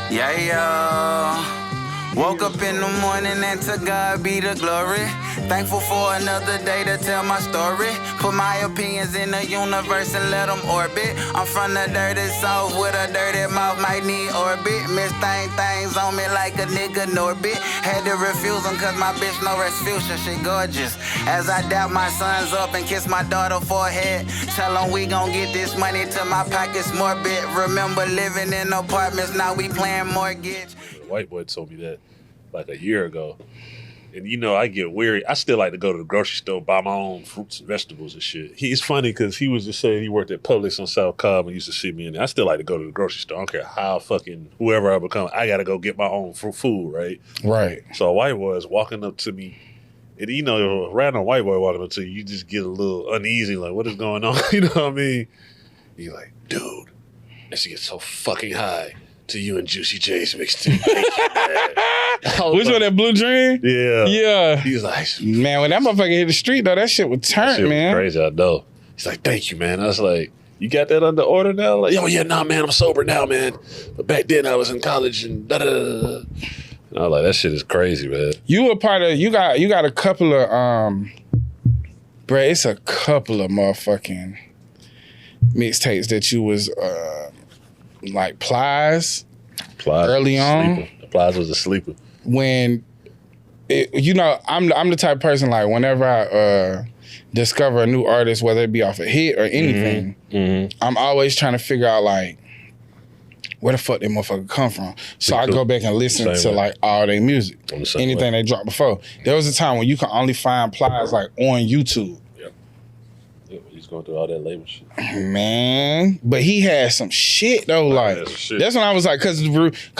Yeah, yo. Woke up in the morning and to God be the glory. Thankful for another day to tell my story. Put my opinions in the universe and let them orbit. I'm from the dirty south with a dirty mouth, might need orbit. Miss things on me like a nigga Norbit. Had to refuse them cause my bitch no Rasputia, she gorgeous. As I dap my sons up and kiss my daughter forehead. Tell them we gon' get this money till my pockets morbid. Remember living in apartments, now we playing mortgage. White boy told me that like a year ago. And you know, I get weary. I still like to go to the grocery store, buy my own fruits and vegetables and shit. He's funny because he was just saying he worked at Publix on South Cobb and used to see me in there. I still like to go to the grocery store. I don't care how fucking whoever I become, I got to go get my own food, right? Right. So a white boy is walking up to me. And you know, a random white boy walking up to you, you just get a little uneasy, like, what is going on? You know what I mean? He's like, dude, that shit gets so fucking high. To you and Juicy J's mixtape. Which one, that Blue Dream? Yeah. Yeah. He's like, man, when that motherfucker hit the street, though, that shit would turn, man. Crazy, I know. He's like, thank you, man. I was like, you got that under order now? Like, oh, yeah, nah, man, I'm sober now, man. But back then I was in college and da-da-da-da. And I was like, that shit is crazy, man. You a part of, you got a couple of, bruh, it's a couple of motherfucking mixtapes that you was, like Plies early on. Plies was a sleeper. When, you know, I'm the type of person, like, whenever I discover a new artist, whether it be off a hit or anything, I'm always trying to figure out, like, where the fuck that motherfucker come from. So I go back and listen to, like, all their music. Anything they dropped before. There was a time when you can only find Plies, like, on YouTube. Going through all that label shit. Man, but he had some shit though. Like that's when I was like, cause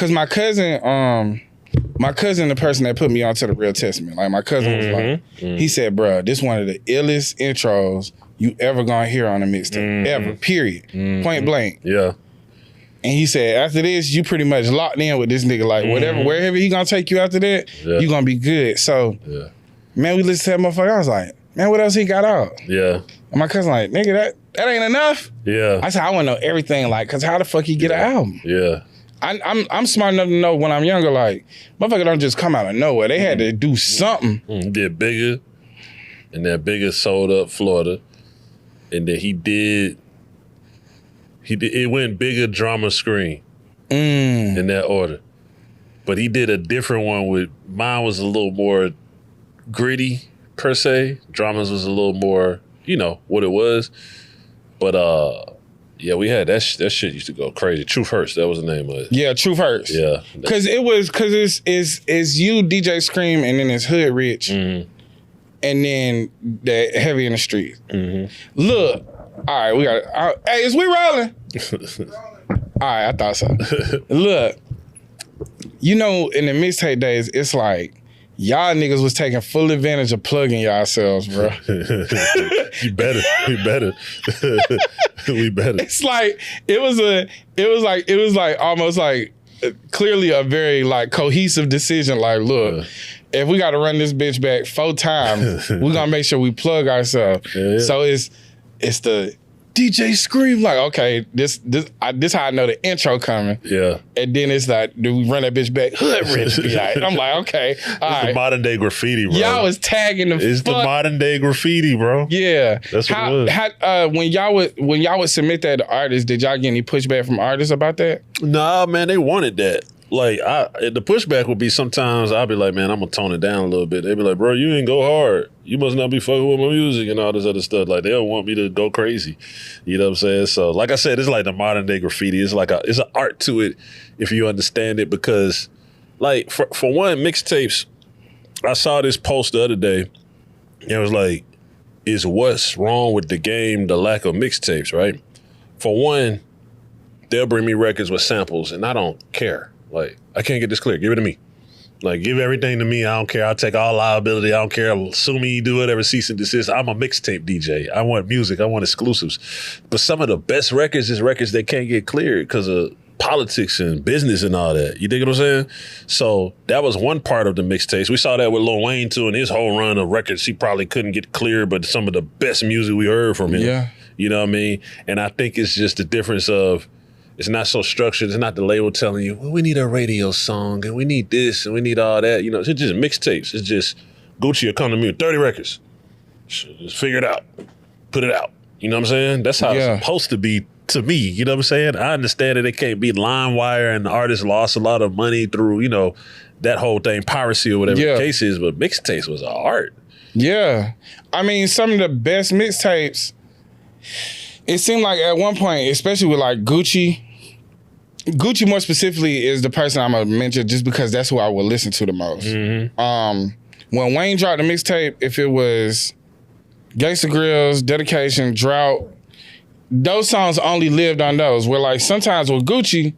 my cousin, the person that put me onto the Real Testament, like my cousin was like, he said, "Bruh, this one of the illest intros you ever gonna hear on a mixtape, ever. Period. Point blank." Yeah. And he said, after this, you pretty much locked in with this nigga. Like wherever he gonna take you after that, you gonna be good. So, man, we listened to that motherfucker. I was like, man, what else he got out? Yeah. And my cousin like, nigga, that ain't enough. Yeah. I said, I want to know everything, like, cause how the fuck he get an album? Yeah. I'm smart enough to know when I'm younger, like, motherfucker don't just come out of nowhere. They had to do something. Did Bigger, and that Bigger sold up Florida, and then he did. It went Bigger, Drama, Scream, in that order. But he did a different one with, mine was a little more gritty per se. Drama's was a little more, you know, what it was. But yeah, we had that shit used to go crazy. Truth Hurts, that was the name of it. Yeah, Truth Hurts. Yeah. Cause it's you, DJ Scream, and then it's Hood Rich. And then that Heavy in the Street. Look, all right, we got hey, is we rolling? All right, I thought so. Look, you know, in the mixtape days, it's like, y'all niggas was taking full advantage of plugging yourselves, bro. We better. We better. It's like it was like almost like clearly a very like cohesive decision. Like, look, if we got to run this bitch back 4 times, we're gonna make sure we plug ourselves. Yeah. So it's the DJ Scream, like, okay, this how I know the intro coming. Yeah. And then it's like, do we run that bitch back? Hood Rich be like, I'm like, okay, all right. The modern day graffiti, bro. Y'all was tagging the It's the modern day graffiti, bro. Yeah. That's what it was. When y'all would submit that to artists, did y'all get any pushback from artists about that? Nah, man, they wanted that. Like, the pushback would be sometimes I'll be like, man, I'm gonna tone it down a little bit. They'd be like, bro, you ain't go hard. You must not be fucking with my music and all this other stuff. Like, they don't want me to go crazy. You know what I'm saying? So, like I said, it's like the modern day graffiti. It's like it's an art to it if you understand it, because, like, for one, mixtapes, I saw this post the other day, and it was like, is what's wrong with the game the lack of mixtapes, right? For one, they'll bring me records with samples, and I don't care. Like, I can't get this clear. Give it to me. Like, give everything to me. I don't care. I'll take all liability. I don't care. Sue me, do whatever, cease and desist. I'm a mixtape DJ. I want music. I want exclusives. But some of the best records is records that can't get cleared because of politics and business and all that. You dig what I'm saying? So that was one part of the mixtapes. We saw that with Lil Wayne, too, in his whole run of records. He probably couldn't get cleared, but some of the best music we heard from him. Yeah. You know what I mean? And I think it's just the difference of, it's not so structured. It's not the label telling you, well, we need a radio song and we need this and we need all that. You know, it's just mixtapes. It's just Gucci will come to me with 30 records. Just figure it out. Put it out. You know what I'm saying? That's how it's supposed to be to me. You know what I'm saying? I understand that it can't be LimeWire and the artist lost a lot of money through, you know, that whole thing, piracy or whatever the case is, but mixtapes was an art. Yeah. I mean, some of the best mixtapes, it seemed like at one point, especially with like Gucci more specifically is the person I'm gonna mention just because that's who I would listen to the most. When Wayne dropped the mixtape, if it was Gangsta Grillz, Dedication, Drought, those songs only lived on those. Where like sometimes with Gucci,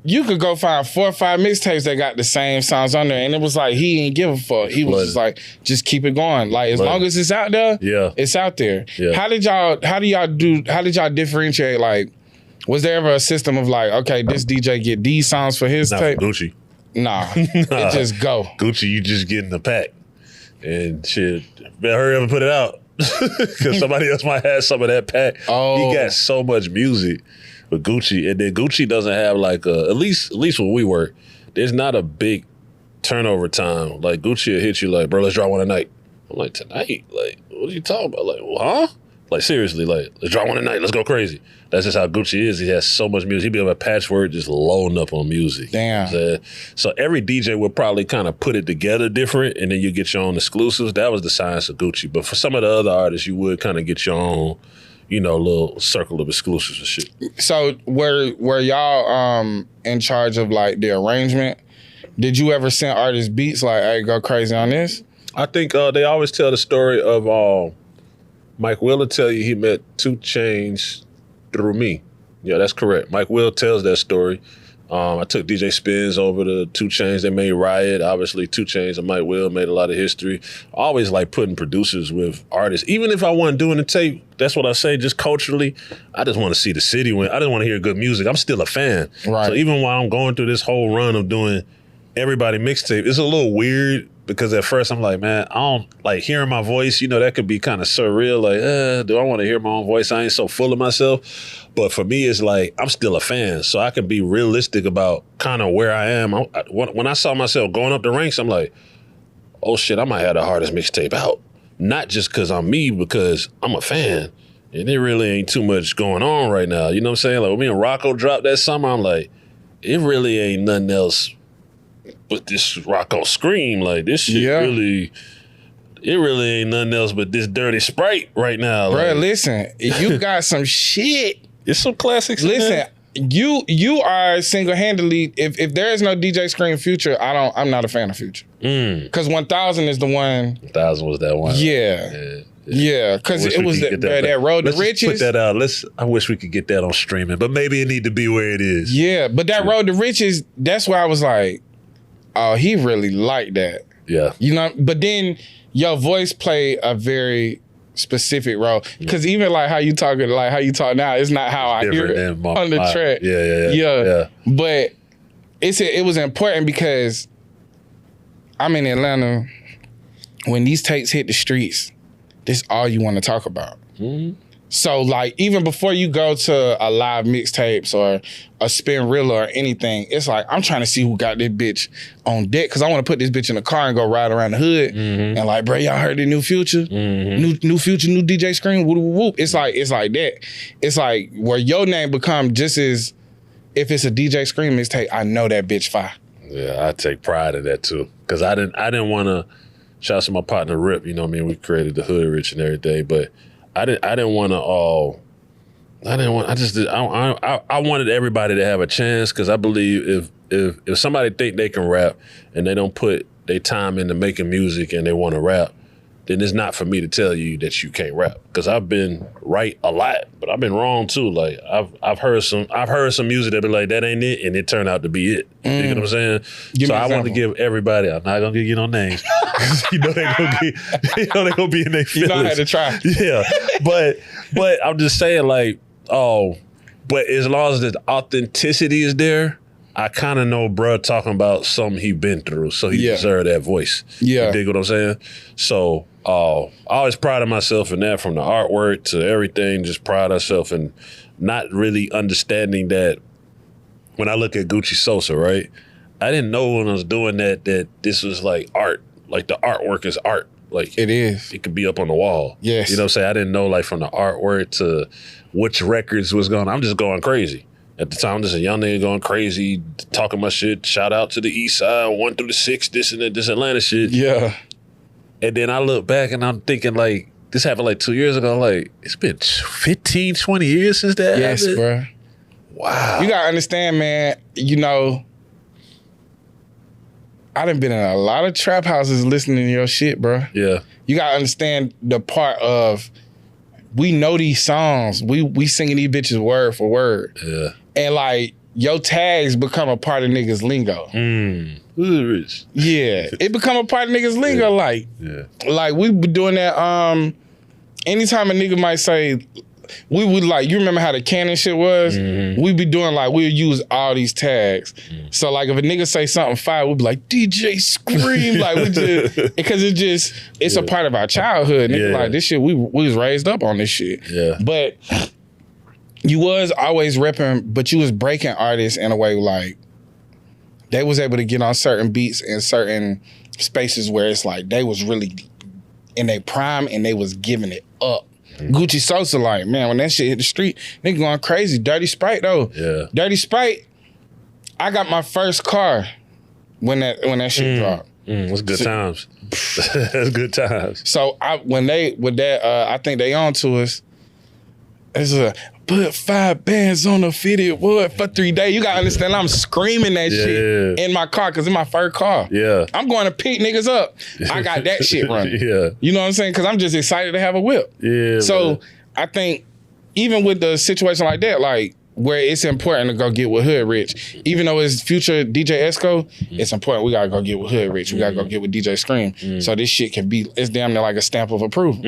you could go find 4 or 5 mixtapes that got the same songs on there, and it was like he didn't give a fuck. He was just like, just keep it going. Like as long as it's out there, it's out there. Yeah. How did y'all differentiate? Like, was there ever a system of like, okay, this DJ get these songs for his tape? For Gucci. Nah, it just go. Gucci, you just get in the pack and shit. Better hurry up and put it out because somebody else might have some of that pack. He got so much music with Gucci, and then Gucci doesn't have like at least when we work, there's not a big turnover time. Like Gucci will hit you like, bro, let's drop one tonight. I'm like, tonight? Like, what are you talking about? Like, well, huh? Like seriously, like let's drop one tonight. Let's go crazy. That's just how Gucci is. He has so much music. He'd be able to patchwork, just loading up on music. Damn. You know so every DJ would probably kind of put it together different, and then you get your own exclusives. That was the science of Gucci. But for some of the other artists, you would kind of get your own, you know, little circle of exclusives and shit. So were y'all in charge of like the arrangement? Did you ever send artists beats like, hey, go crazy on this? I think they always tell the story of Mike Will tell you he met 2 Chainz through me. Yeah, that's correct. Mike Will tells that story. I took DJ Spins over to 2 Chainz. They made Riot. Obviously, 2 Chainz and Mike Will made a lot of history. I always like putting producers with artists. Even if I wasn't doing the tape, that's what I say, just culturally, I just want to see the city win. I just want to hear good music. I'm still a fan. Right. So even while I'm going through this whole run of doing everybody mixtape, it's a little weird because at first I'm like, man, I don't like hearing my voice. You know, that could be kind of surreal. Like, do I want to hear my own voice? I ain't so full of myself. But for me, it's like, I'm still a fan. So I can be realistic about kind of where I am. When I saw myself going up the ranks, I'm like, oh shit, I might have the hardest mixtape out. Not just because I'm me, because I'm a fan. And there really ain't too much going on right now. You know what I'm saying? Like when me and Rocco dropped that summer, I'm like, it really ain't nothing else but this Rocco Scream. Like this shit really, it really ain't nothing else but this Dirty Sprite right now. Bro, like, listen, you got some shit. It's some classics. Listen, you are single-handedly, if there is no DJ Scream Future, I'm not a fan of Future. Because 1000 is the one. 1000 was that one. Yeah, because it was that Road to Riches. Put that out. I wish we could get that on streaming, but maybe it need to be where it is. Yeah, but that Road to Riches, that's where I was like, oh, he really liked that. Yeah. You know, but then your voice played a very specific role. Because even like how you talk now, it's not how I hear it on the track. Yeah. But it was important because I'm in Atlanta. When these tapes hit the streets, this all you want to talk about. Mm-hmm. So like even before you go to a live mixtapes or a spin reel or anything, it's like I'm trying to see who got this bitch on deck because I want to put this bitch in the car and go ride around the hood and like, bro, y'all heard the new Future, new Future, new DJ Scream, whoop whoop whoop. It's like that. It's like where your name become just as if it's a DJ Scream mixtape, I know that bitch fire. Yeah, I take pride in that too because I didn't want to. Shout out to my partner Rip. You know what I mean? We created the Hood Rich and everything, but I didn't want to I wanted everybody to have a chance because I believe if somebody think they can rap and they don't put their time into making music and they want to rap, then it's not for me to tell you that you can't rap because I've been right a lot, but I've been wrong too. Like I've heard some music that be like that ain't it, and it turned out to be it. You know what I'm saying? So I want to give everybody. I'm not gonna give you no names. you know they gonna be in their feelings. You know how to try. Yeah, but I'm just saying like but as long as the authenticity is there. I kind of know bruh talking about something he been through, so he deserved that voice. Yeah. You dig what I'm saying? So I always prided myself in that from the artwork to everything, just pride myself in not really understanding that when I look at Gucci Sosa, right? I didn't know when I was doing that this was like art. Like the artwork is art. Like It is. it could be up on the wall. Yes. You know what I'm saying? I didn't know like from the artwork to which records was going. I'm just going crazy. At the time, I'm just a young nigga going crazy, talking my shit. Shout out to the East Side, 1 through the 6, this and that, this Atlanta shit. Yeah. And then I look back and I'm thinking like, this happened like 2 years ago. Like, it's been 15, 20 years since that Yes, happened. bro. Wow. You gotta understand, man. You know, I done been in a lot of trap houses listening to your shit, bro. Yeah. You gotta understand the part of we know these songs. We singing these bitches word for word. Yeah. And like your tags become a part of niggas' lingo. Who's rich? Yeah. It become a part of niggas' lingo. Yeah. Like we be doing that. Anytime a nigga might say, we would like, you remember how the canon shit was? We be doing like, we'll use all these tags. So like if a nigga say something fire, we'll be like, DJ Scream. Like we just, because it's a part of our childhood. Nigga, like this shit, we was raised up on this shit. Yeah. But you was always repping, but you was breaking artists in a way like, they was able to get on certain beats in certain spaces where it's like, they was really in their prime and they was giving it up. Gucci Sosa, like, man, when that shit hit the street, nigga going crazy. Dirty Sprite, though. Yeah. Dirty Sprite, I got my first car when that shit dropped. That's good times. That's good times. So I think they on to us. It's a put 5 bands on a fitted wood for 3 days. You gotta understand, I'm screaming that shit in my car because it's my first car. Yeah. I'm going to pick niggas up. I got that shit running. Yeah. You know what I'm saying? Because I'm just excited to have a whip. Yeah. So man. I think even with the situation like that, like where it's important to go get with Hood Rich, even though it's future DJ Esco, it's important we gotta go get with Hood Rich. We gotta go get with DJ Scream. So this shit can be, it's damn near like a stamp of approval.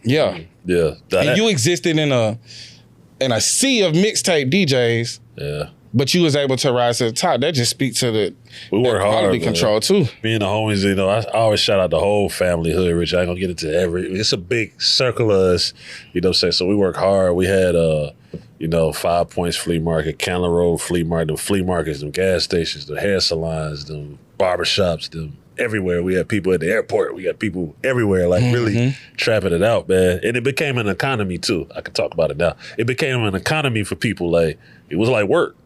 Yeah. Yeah. And you existed in a sea of mixtape DJs. Yeah. But you was able to rise to the top. That just speaks to the We work quality hard, control too. Me and the homies, you know, I always shout out the whole family, Hood Rich. I ain't gonna get into it's a big circle of us, you know what I'm saying? So we work hard. We had, 5 Points Flea Market, Candler Road Flea Market, them flea markets, them gas stations, the hair salons, them barbershops, them everywhere. We had people at the airport. We got people everywhere, like really trapping it out, man. And it became an economy too. I can talk about it now. It became an economy for people. Like, it was like work.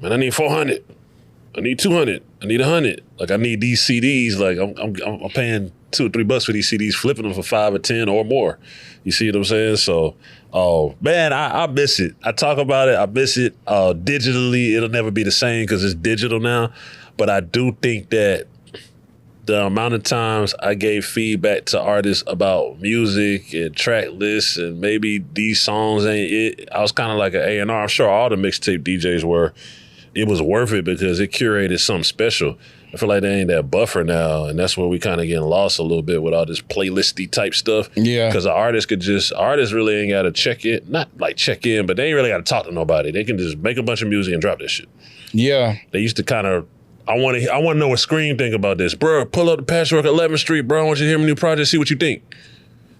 Man, I need 400. I need 200. I need 100. Like, I need these CDs. Like, I'm paying $2 or $3 for these CDs, flipping them for 5 or 10 or more. You see what I'm saying? So, man, I miss it. I talk about it. I miss it. Digitally, it'll never be the same because it's digital now. But I do think that the amount of times I gave feedback to artists about music and track lists and maybe these songs ain't it, I was kind of like an A&R. I'm sure all the mixtape DJs were. It was worth it because it curated something special. I feel like they ain't that buffer now, and that's where we kind of getting lost a little bit with all this playlisty type stuff. Yeah. Because artists really ain't got to check in, not like check in, but they ain't really got to talk to nobody. They can just make a bunch of music and drop that shit. Yeah. They used to kind of, I want to know what Scream think about this. Bro, pull up the Patchwork 11th Street, bro. I want you to hear my new project, see what you think.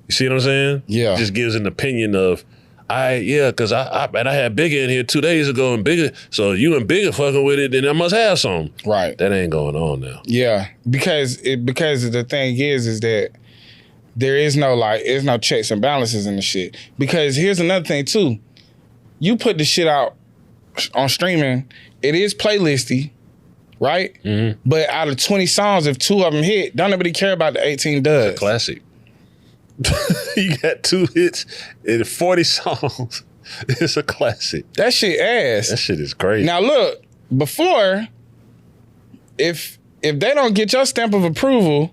You see what I'm saying? Yeah. It just gives an opinion of, because I had Bigger in here 2 days ago and Bigger, so you and Bigger fucking with it, then I must have some. Right. That ain't going on now. Yeah. Because the thing is that there is no checks and balances in the shit. Because here's another thing too. You put the shit out on streaming, it is playlisty, right? Mm-hmm. But out of 20 songs, if 2 of them hit, don't nobody care about the 18 duds. Classic. You got 2 hits in 40 songs. It's a classic. That shit ass. That shit is crazy. Now look, before, if they don't get your stamp of approval,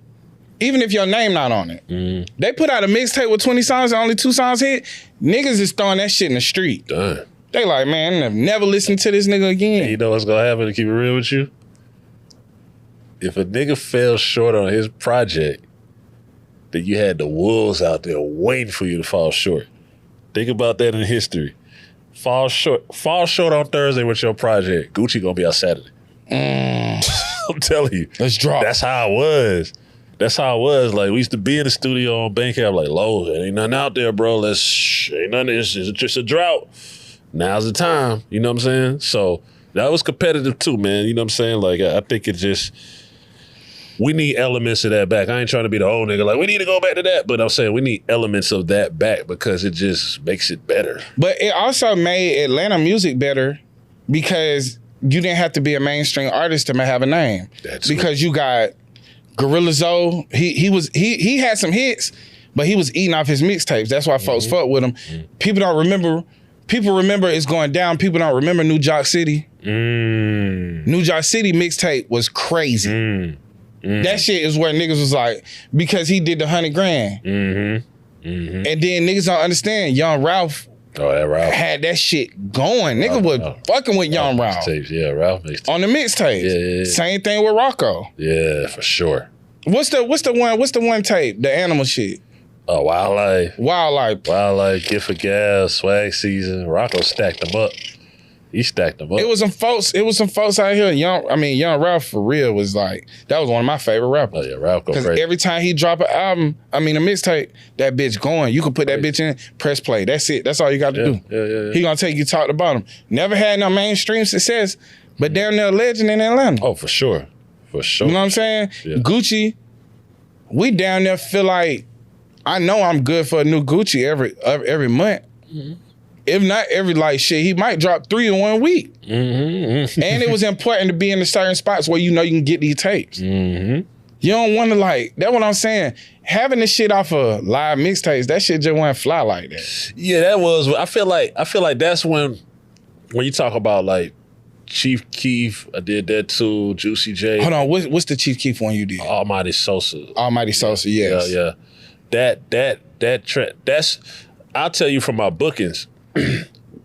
even if your name not on it, they put out a mixtape with 20 songs and only 2 songs hit, niggas is throwing that shit in the street. Done. They like, man, I've never listened to this nigga again. And you know what's gonna happen, to keep it real with you? If a nigga fell short on his project, then you had the wolves out there waiting for you to fall short. Think about that in history. Fall short on Thursday with your project. Gucci gonna be out Saturday. I'm telling you. Let's drop. That's how it was. Like, we used to be in the studio on Bankhead, like, Low, there ain't nothing out there, bro. Ain't nothing. It's just a drought. Now's the time. You know what I'm saying? So That was competitive too, man. You know what I'm saying? Like, I think it just, we need elements of that back. I ain't trying to be the old nigga, like, we need to go back to that. But I'm saying we need elements of that back because it just makes it better. But it also made Atlanta music better because you didn't have to be a mainstream artist to have a name. Because you got Gorilla Zoe. He had some hits, but he was eating off his mixtapes. That's why folks fuck with him. People don't remember. People remember it's going down. People don't remember New York City. New York City mixtape was crazy. That shit is where niggas was like, because he did the $100 grand. And then niggas don't understand. Young Ralph, had that shit going. Nigga was fucking with Young Ralph. Yeah, Ralph mixtape. On the mixtapes. Yeah. Same thing with Rocco. Yeah, for sure. What's the one tape? The animal shit. Wildlife, Gift for Gas, Swag Season. Rocco stacked them up. He stacked them up. It was some folks out here. Young Ralph for real was like, that was one of my favorite rappers. Oh yeah, Ralph go crazy. Because every time he drop an album, a mixtape, that bitch going. You can put that bitch in, press play. That's it. That's all you got to do. Yeah. He gonna take you top to bottom. Never had no mainstream success, but damn near a legend in Atlanta. Oh, for sure. You know what I'm saying? Yeah. Gucci, we down there feel like, I know I'm good for a new Gucci every month. If not every shit, he might drop 3 in 1 week. And it was important to be in the certain spots where you know you can get these tapes. You don't want to that's what I'm saying. Having this shit off of live mixtapes, that shit just wouldn't fly like that. Yeah, that was. I feel like that's when you talk about like Chief Keef, I did that too. Juicy J. Hold on, what's the Chief Keef one you did? Almighty Sosa, yes. Yeah. That track. That's. I'll tell you from my bookings.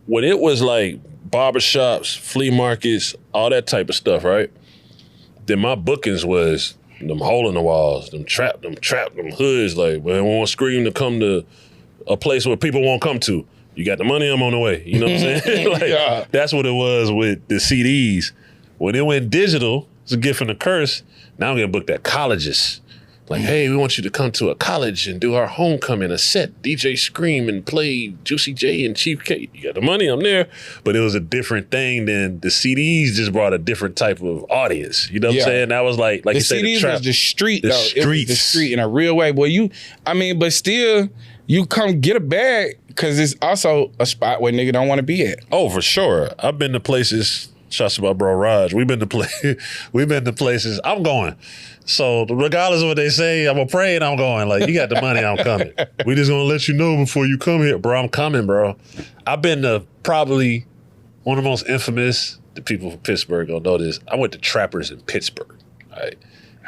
When it was like barbershops, flea markets, all that type of stuff, right? Then my bookings was them hole in the walls, them hoods. Like, when I want Scream to come to a place where people won't come to. You got the money, I'm on the way. You know what I'm saying? That's what it was with the CDs. When it went digital, it's a gift and a curse. Now I'm getting booked at colleges. Like, hey, we want you to come to a college and do our homecoming, a set, DJ Scream and play Juicy J and Chief K. You got the money, I'm there. But it was a different thing than the CDs just brought a different type of audience. You know what I'm saying? That was like you said, the CDs was the street, though. Streets. It was the street in a real way. Boy, but still, you come get a bag because it's also a spot where nigga don't want to be at. Oh, for sure. I've been to places, shouts to my bro Raj, we've been to places, I'm going. So regardless of what they say, I'm gonna pray and I'm going. Like, you got the money, I'm coming. We just gonna let you know before you come here. Bro, I'm coming, bro. I've been to probably one of the most infamous, the people from Pittsburgh gonna know this. I went to Trappers in Pittsburgh. All right.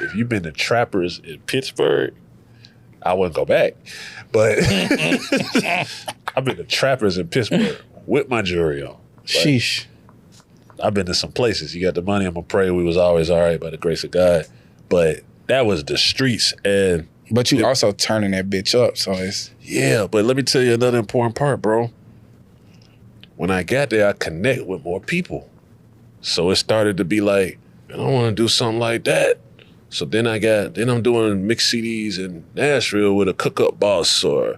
If you've been to Trappers in Pittsburgh, I wouldn't go back. But I've been to Trappers in Pittsburgh with my jewelry on. Sheesh. I've been to some places. You got the money, I'm gonna pray. We was always all right by the grace of God. But that was the streets. But you also turning that bitch up, so it's... Yeah, but let me tell you another important part, bro. When I got there, I connect with more people. So it started to be like, man, I want to do something like that. So then I'm doing mixed CDs in Nashville with a Cook-Up Boss or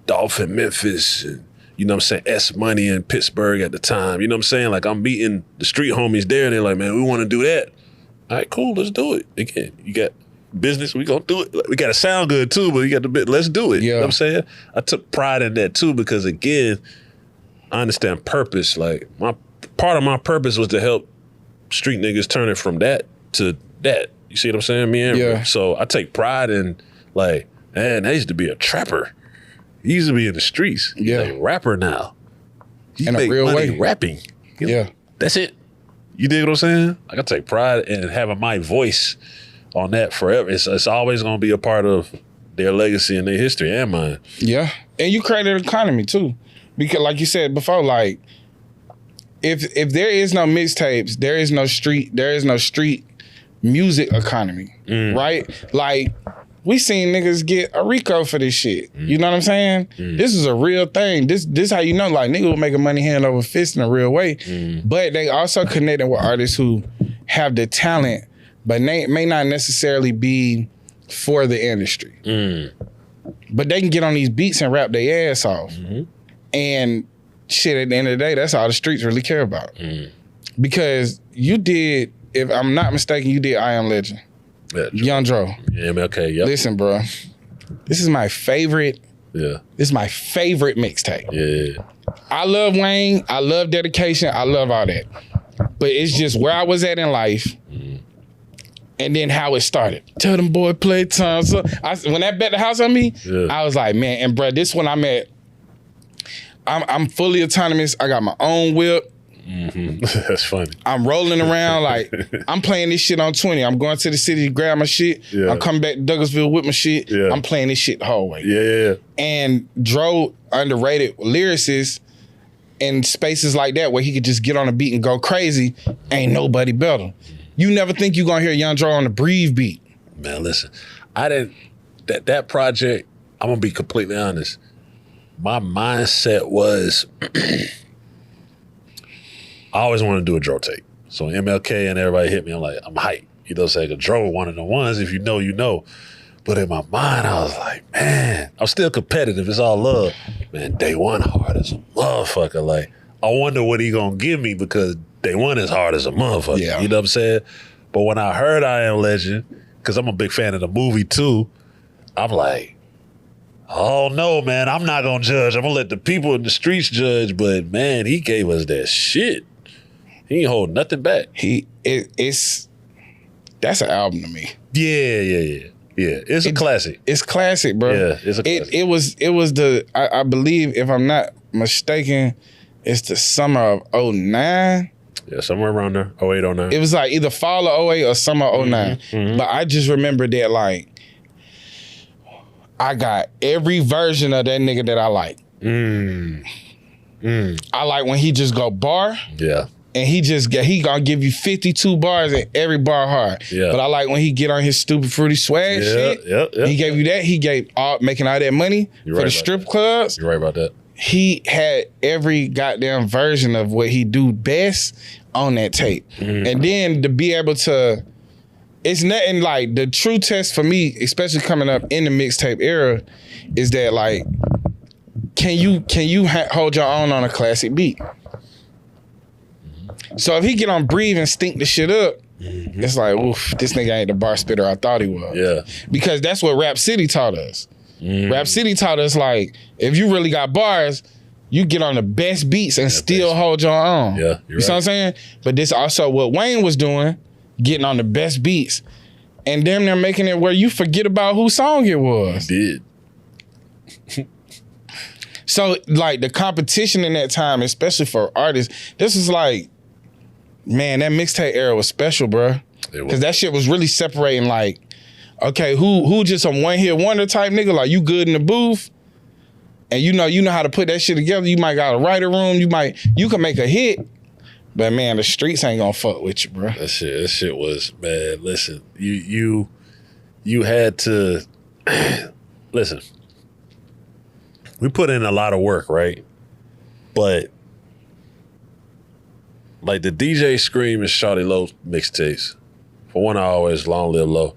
Dolphin Memphis and, you know what I'm saying, S Money in Pittsburgh at the time. You know what I'm saying? Like, I'm meeting the street homies there and they're like, man, we want to do that. All right, cool, let's do it. Again, you got business, we gonna do it. We gotta sound good too, but you got the bit, let's do it. Yeah. You know what I'm saying? I took pride in that too because, again, I understand purpose. Like, part of my purpose was to help street niggas turn it from that to that. You see what I'm saying? Me and yeah. So I take pride in, like, man, I used to be a trapper. He used to be in the streets. He's a rapper now. He in make a real money way. rapping. Yeah. That's it. You dig what I'm saying? I can take pride in having my voice on that forever. It's always going to be a part of their legacy and their history and mine. Yeah. And you created an economy too. Because like you said before, like, if there is no mixtapes, there is no street music economy, right? Like, we seen niggas get a RICO for this shit. You know what I'm saying? This is a real thing. This how you know, like, niggas will make a money hand over fist in a real way. But they also connecting with artists who have the talent, but may not necessarily be for the industry. But they can get on these beats and rap their ass off. And shit, at the end of the day, that's all the streets really care about. Because you did, if I'm not mistaken, you did I Am Legend. Yeah, Young Dro. Yeah, MLK, yep. Listen, bro. This is my favorite. Yeah. This is my favorite mixtape. Yeah. I love Wayne. I love Dedication. I love all that. But it's just where I was at in life. And then how it started. Tell them boy play time. So when that bet the house on me, I was like, man, and bro, this one I'm at. I'm fully autonomous. I got my own whip. That's funny. I'm rolling around like I'm playing this shit on 20. I'm going to the city to grab my shit. Yeah. I'm coming back to Douglasville with my shit. Yeah. I'm playing this shit the whole way. Yeah. And Dro underrated lyricist in spaces like that where he could just get on a beat and go crazy. Ain't nobody better. You never think you gonna hear Young Dro on the Breathe beat. Man, listen, I didn't, that project, I'm gonna be completely honest. My mindset was, I always wanted to do a Dro tape. So MLK and everybody hit me, I'm like, I'm hyped. You know what I'm saying? Dro one of the ones, if you know, you know. But in my mind, I was like, man, I'm still competitive. It's all love. Man, day one hard as a motherfucker. Like, I wonder what he gonna give me because day one is hard as a motherfucker. Yeah. You know what I'm saying? But when I heard I Am Legend, because I'm a big fan of the movie too, I'm like, oh no, man, I'm not gonna judge. I'm gonna let the people in the streets judge. But man, he gave us that shit. He ain't hold nothing back. That's an album to me. Yeah. It's a classic. It's classic, bro. Yeah, it's a classic. It was the I believe, if I'm not mistaken, it's the summer of 09. Yeah, somewhere around there. 08, 09. It was like either fall of 08 or summer of 09. But I just remember that like I got every version of that nigga that I like. I like when he just go bar. Yeah. And he gonna give you 52 bars and every bar hard. Yeah. But I like when he get on his stupid fruity swag shit. Yeah. He gave you that. He gave making all that money You're for right the about strip that. clubs. You're right about that. He had every goddamn version of what he do best on that tape. And then to be able to, it's nothing like the true test for me, especially coming up in the mixtape era, is that like, can you hold your own on a classic beat? So if he get on Breathe and stink the shit up, it's like, oof, this nigga ain't the bar spitter I thought he was. Yeah. Because that's what Rap City taught us. Rap City taught us like, if you really got bars, you get on the best beats and still hold your own. Yeah, you see what I'm saying? But this also what Wayne was doing, getting on the best beats, and damn near making it where you forget about whose song it was. Did. So like the competition in that time, especially for artists, this was like, man, that mixtape era was special, bro. Because that shit was really separating like, okay, who just a one hit wonder type nigga? Like you good in the booth, and you know how to put that shit together. You might got a writer room. You can make a hit, but man, the streets ain't gonna fuck with you, bro. That shit was, man. Listen, you had to listen. We put in a lot of work, right? But like the DJ Scream and Shawty Low mixtapes. For one, I always long live low.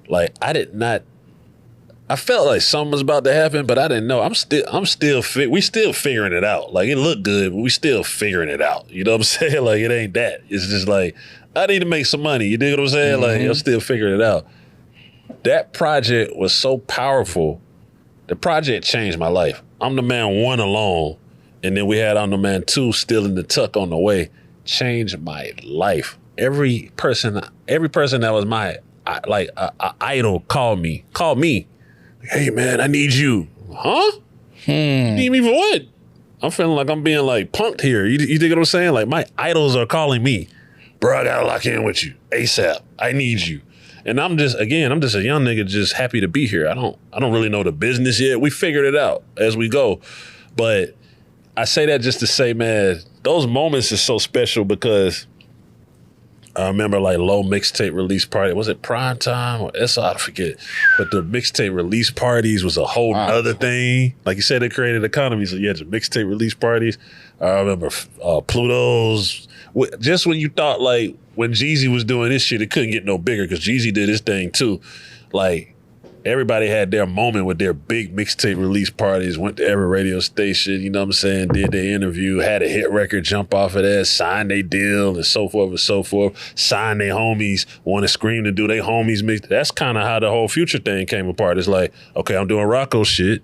Like I felt like something was about to happen, but I didn't know. We still figuring it out. Like it looked good, but we still figuring it out. You know what I'm saying? Like it ain't that. It's just like, I need to make some money. You dig what I'm saying? Like I'm still figuring it out. That project was so powerful. The project changed my life. I'm the Man 1 alone, and then we had I'm the Man 2 still in the tuck on the way. Changed my life. Every person that was my idol called me. Hey man, I need you. Huh? Need me for what? I'm feeling like I'm being like punked here. You dig what I'm saying? Like my idols are calling me. Bro, I gotta lock in with you ASAP. I need you. And I'm just a young nigga just happy to be here. I don't really know the business yet. We figured it out as we go. But I say that just to say, man, those moments are so special because I remember like low mixtape release party. Was it Prime Time or SR? I forget. But the mixtape release parties was a whole other thing. Like you said, it created economy. So you had your mixtape release parties. I remember Pluto's. Just when you thought like when Jeezy was doing this shit, it couldn't get no bigger because Jeezy did his thing too. Like everybody had their moment with their big mixtape release parties, went to every radio station, you know what I'm saying, did their interview, had a hit record jump off of that, signed their deal and so forth, signed their homies, want to scream to do their homies mix. That's kind of how the whole Future thing came apart. It's like, okay, I'm doing Rocco shit.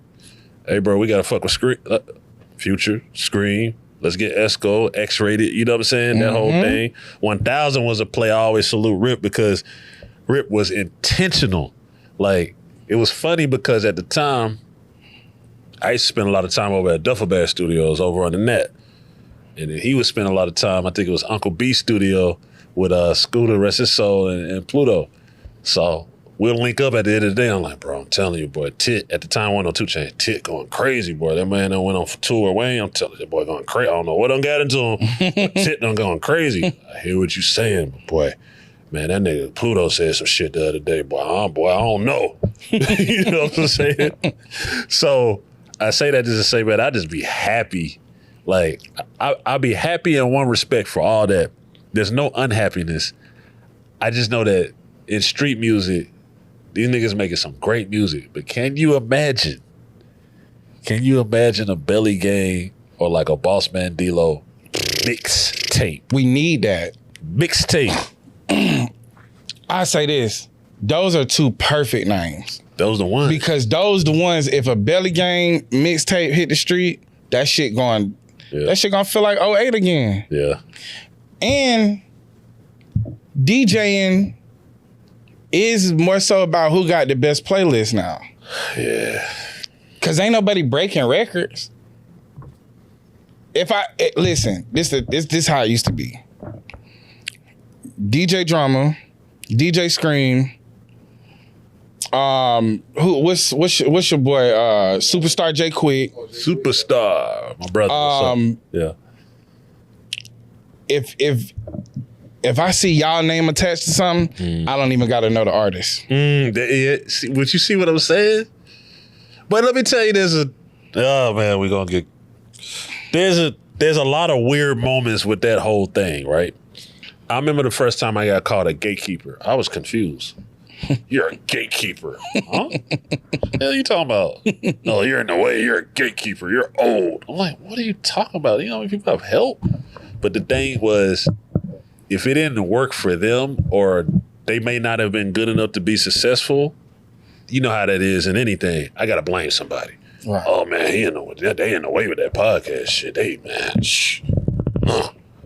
Hey, bro, we got to fuck with Future, Scream. Let's get Esco, X-rated, you know what I'm saying? That whole thing. 1000 was a play. I always salute Rip because Rip was intentional. Like, it was funny because at the time, I used to spend a lot of time over at Duffel Bag Studios over on the net. And then he would spend a lot of time, I think it was Uncle B studio with Scooter, Rest His Soul, and Pluto. So we'll link up at the end of the day. I'm like, bro, I'm telling you, boy, Tit, at the time, 102 Chain, Tit going crazy, boy. That man done went on for tour Wayne. I'm telling you, that boy going crazy. I don't know what done got into him, but Tit done going crazy. I hear what you saying, but boy. Man, that nigga Pluto said some shit the other day, boy, I don't know. You know what I'm saying? So I say that just to say, man, I just be happy. Like, I'll be happy in one respect for all that. There's no unhappiness. I just know that in street music, these niggas making some great music. But can you imagine a Belly Gang or like a Boss Man D-Lo mixtape? We need that. Mixtape. I say this. Those are two perfect names. Those the ones. Because those the ones, if a Belly Gang mixtape hit the street, that shit gonna feel like 08 again. Yeah. And DJing is more so about who got the best playlist now. Yeah. Cause ain't nobody breaking records. Listen, this how it used to be. DJ Drama, DJ Scream, what's your boy? Superstar J Quick. Superstar, my brother. What's up? Yeah. If I see y'all name attached to something, I don't even gotta know the artist. Would you see what I'm saying? But let me tell you, there's a lot of weird moments with that whole thing, right? I remember the first time I got called a gatekeeper. I was confused. You're a gatekeeper. Huh? What the hell are you talking about? No, you're in the way. You're a gatekeeper. You're old. I'm like, what are you talking about? You know how many people have help? But the thing was, if it didn't work for them or they may not have been good enough to be successful, you know how that is in anything. I got to blame somebody. Right. Oh, man, they in the way with that podcast shit.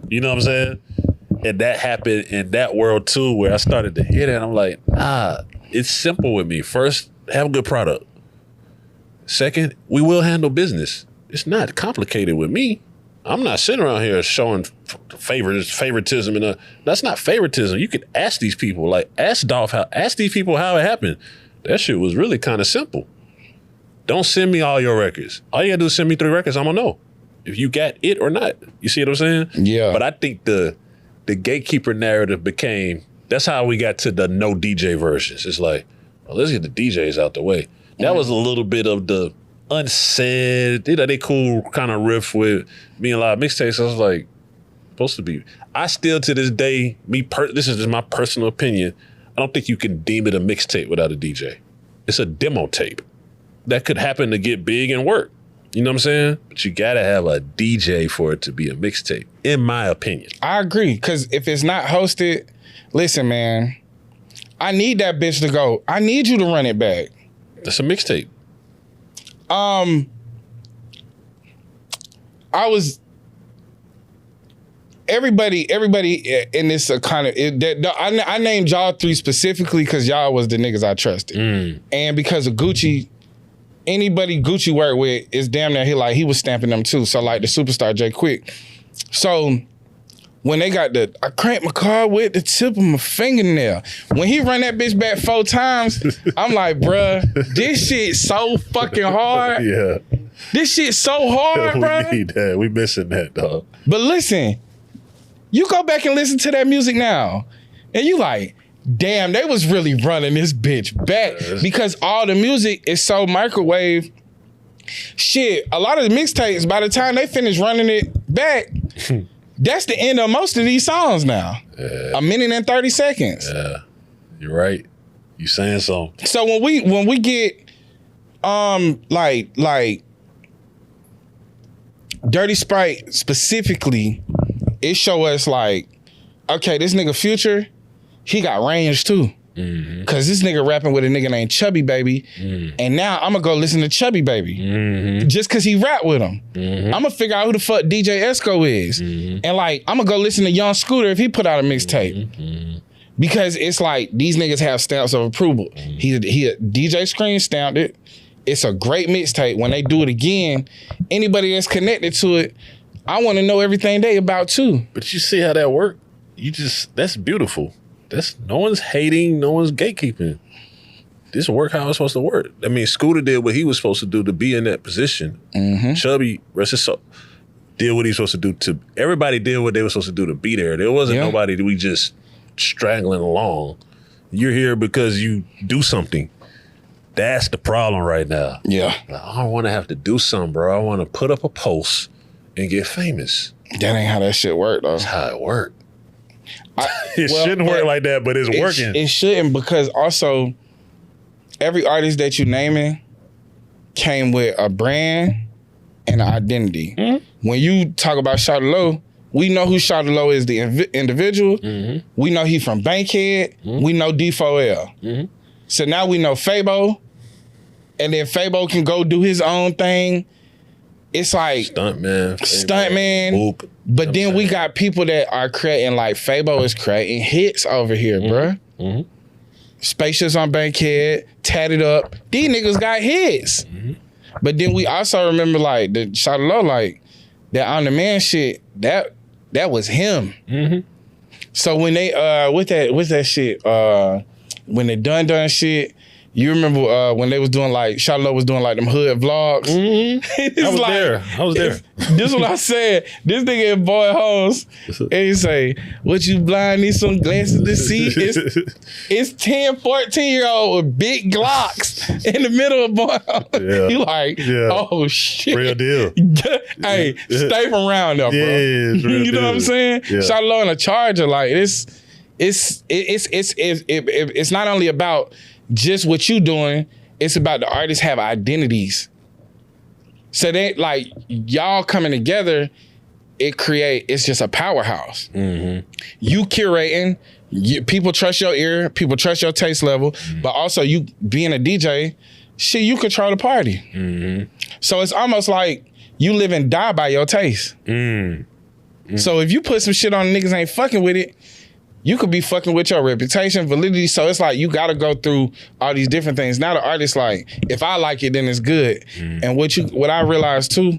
You know what I'm saying? And that happened in that world too, where I started to hear that. I'm like, it's simple with me. First, have a good product. Second, we will handle business. It's not complicated with me. I'm not sitting around here showing favoritism. That's not favoritism. You could ask these people, like ask these people how it happened. That shit was really kind of simple. Don't send me all your records. All you gotta do is send me 3 records. I'm gonna know if you got it or not. You see what I'm saying? Yeah. But I think the gatekeeper narrative that's how we got to the no DJ versions. It's like, well, let's get the DJs out the way. That was a little bit of the unsaid, they cool kind of riff with me and a lot of mixtapes. I was like, supposed to be. I still to this day, this is just my personal opinion, I don't think you can deem it a mixtape without a DJ. It's a demo tape. That could happen to get big and work. You know what I'm saying? But you gotta have a DJ for it to be a mixtape, in my opinion. I agree, because if it's not hosted, listen, man, I need that bitch to go. I need you to run it back. That's a mixtape. Everybody in this kind of I named y'all 3 specifically because y'all was the niggas I trusted, and because of Gucci. Anybody Gucci worked with is damn near he was stamping them too. So like the Superstar J Quick. So when they got I cranked my car with the tip of my fingernail. When he run that bitch back 4 times, I'm like, bruh, this shit so fucking hard. Yeah. This shit so hard, bruh. We need that. We missing that, dog. But listen, you go back and listen to that music now, and you like, damn, they was really running this bitch back because all the music is so microwave. Shit, a lot of the mixtapes, by the time they finish running it back, that's the end of most of these songs now. 1 minute and 30 seconds. Yeah, you're right. You saying something? So when we get like Dirty Sprite specifically, it show us like, okay, this nigga Future, he got range too. Cause this nigga rapping with a nigga named Chubby Baby, and now I'm gonna go listen to Chubby Baby just cause he rap with him. I'm gonna figure out who the fuck DJ Esco is, and like I'm gonna go listen to Young Scooter if he put out a mixtape, because it's like these niggas have stamps of approval. He DJ Screen stamped it. It's a great mixtape. When they do it again, anybody that's connected to it, I want to know everything they about too. But you see how that work? That's beautiful. No one's hating, no one's gatekeeping. This work how it's supposed to work. I mean, Scooter did what he was supposed to do to be in that position. Chubby, rest his soul, did what he was supposed to do everybody did what they were supposed to do to be there. There wasn't nobody that we just straggling along. You're here because you do something. That's the problem right now. Yeah. Like, I don't want to have to do something, bro. I want to put up a post and get famous. That ain't how that shit work, though. That's how it work. It shouldn't work like that, but it's working. It shouldn't, because also every artist that you naming came with a brand and an identity. When you talk about Shawty Lo, we know who Shawty Lo is, the individual. We know he from Bankhead. We know D4L. So now we know Fabo, and then Fabo can go do his own thing. It's like stuntman. Whoop. But then we got people that are creating, like Fabo is creating hits over here, bruh. Spaceships on Bankhead, Tatted Up. These niggas got hits. But then we also remember like the Shawty Lo, like that On The Man shit, that was him. So when they with that shit, when they done shit, you remember when they was doing like, Shawty Lo was doing like them hood vlogs? I was there. This is what I said. This nigga in Boy Homes, and he say, what you blind, need some glasses to see? It's 10, 14-year-old with big Glocks in the middle of Boy Homes. He like, oh shit. Real deal. Hey, stay from around there, bro. You know what I'm saying? Shawty Lo in a Charger, like it's not only about just what you doing, it's about the artists have identities. So they like y'all coming together, it's just a powerhouse. You curating, people trust your ear, people trust your taste level, but also you being a DJ, shit, you control the party. So it's almost like you live and die by your taste. So if you put some shit on niggas ain't fucking with it, you could be fucking with your reputation, validity. So it's like you gotta go through all these different things. Now the artist like, if I like it, then it's good. And what I realized too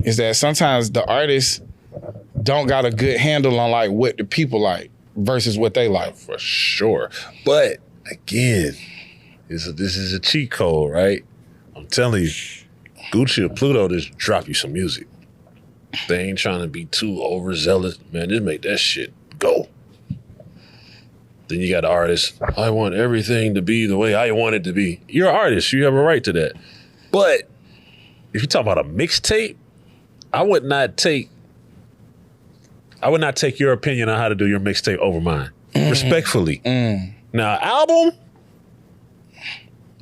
is that sometimes the artists don't got a good handle on like what the people like versus what they like. For sure. But again, this is a cheat code, right? I'm telling you, Gucci or Pluto just drop you some music. They ain't trying to be too overzealous. Man, just make that shit go. Then you got the artist, I want everything to be the way I want it to be. You're an artist, you have a right to that. But if you talk about a mixtape, I would not take your opinion on how to do your mixtape over mine. Respectfully. Now, album,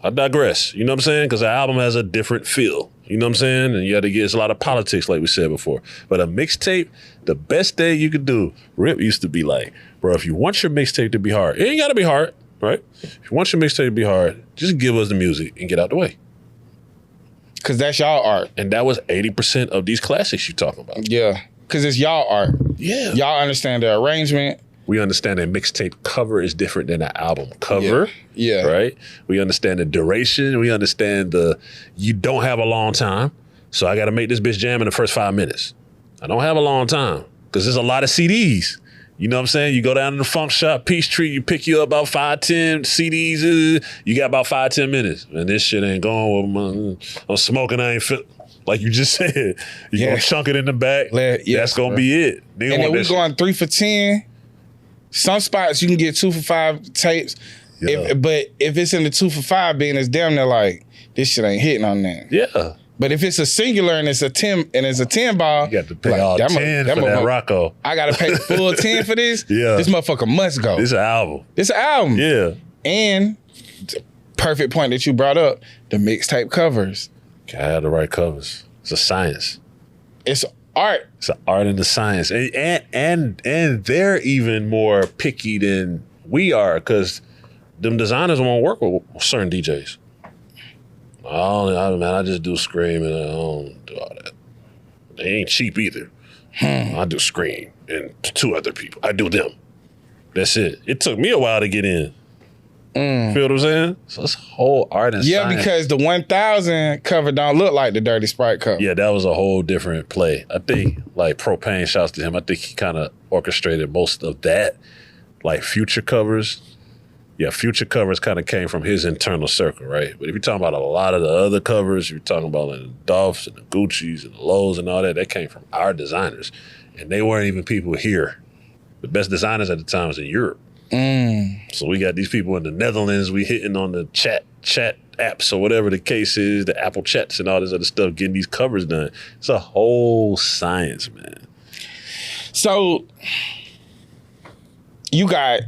I digress. You know what I'm saying? Because an album has a different feel. You know what I'm saying? And you got to get, it's a lot of politics, like we said before. But a mixtape, the best thing you could do, Rip used to be like, bro, if you want your mixtape to be hard, it ain't got to be hard, right? If you want your mixtape to be hard, just give us the music and get out the way. Because that's y'all art. And that was 80% of these classics you talking about. Yeah, because it's y'all art. Yeah. Y'all understand the arrangement. We understand that mixtape cover is different than an album cover. Yeah. Right? We understand the duration. We understand you don't have a long time. So I got to make this bitch jam in the first 5 minutes. I don't have a long time because there's a lot of CDs. You know what I'm saying? You go down to the funk shop, Peachtree, you pick you up about 5, 10 CDs. You got about 5, 10 minutes. And this shit ain't going. I'm smoking, I ain't fit. Like you just said. You gonna chunk it in the back. That's going to be it. And then we going 3 for 10. Some spots you can get 2 for 5 tapes. Yeah. But if it's in the 2 for 5 bin, it's damn near like, this shit ain't hitting on that. Yeah. But if it's a singular and it's a 10 ball, you got to pay all 10 for that Rocco. I got to pay full 10 for this. Yeah. This motherfucker must go. This an album. It's an album. Yeah. And perfect point that you brought up, the mixtape covers. Gotta have the right covers. It's a science. It's art. It's an art and the science. And they're even more picky than we are, because them designers won't work with certain DJs. I just do Scream and I don't do all that. They ain't cheap either. I do Scream and 2 other people. I do them. That's it. It took me a while to get in. Feel what I'm saying? So it's whole art and science. Because the 1000 cover don't look like the Dirty Sprite cover. Yeah, that was a whole different play. I think, like, Propane, shouts to him, I think he kind of orchestrated most of that. Like, Future covers. Yeah, Future covers kind of came from his internal circle, right? But if you're talking about a lot of the other covers, you're talking about like the Dolphs and the Gucci's and the Lowe's and all that, that came from our designers. And they weren't even people here. The best designers at the time was in Europe. So we got these people in the Netherlands, we hitting on the chat apps or whatever the case is, the Apple chats and all this other stuff, getting these covers done. It's a whole science, man. So you got,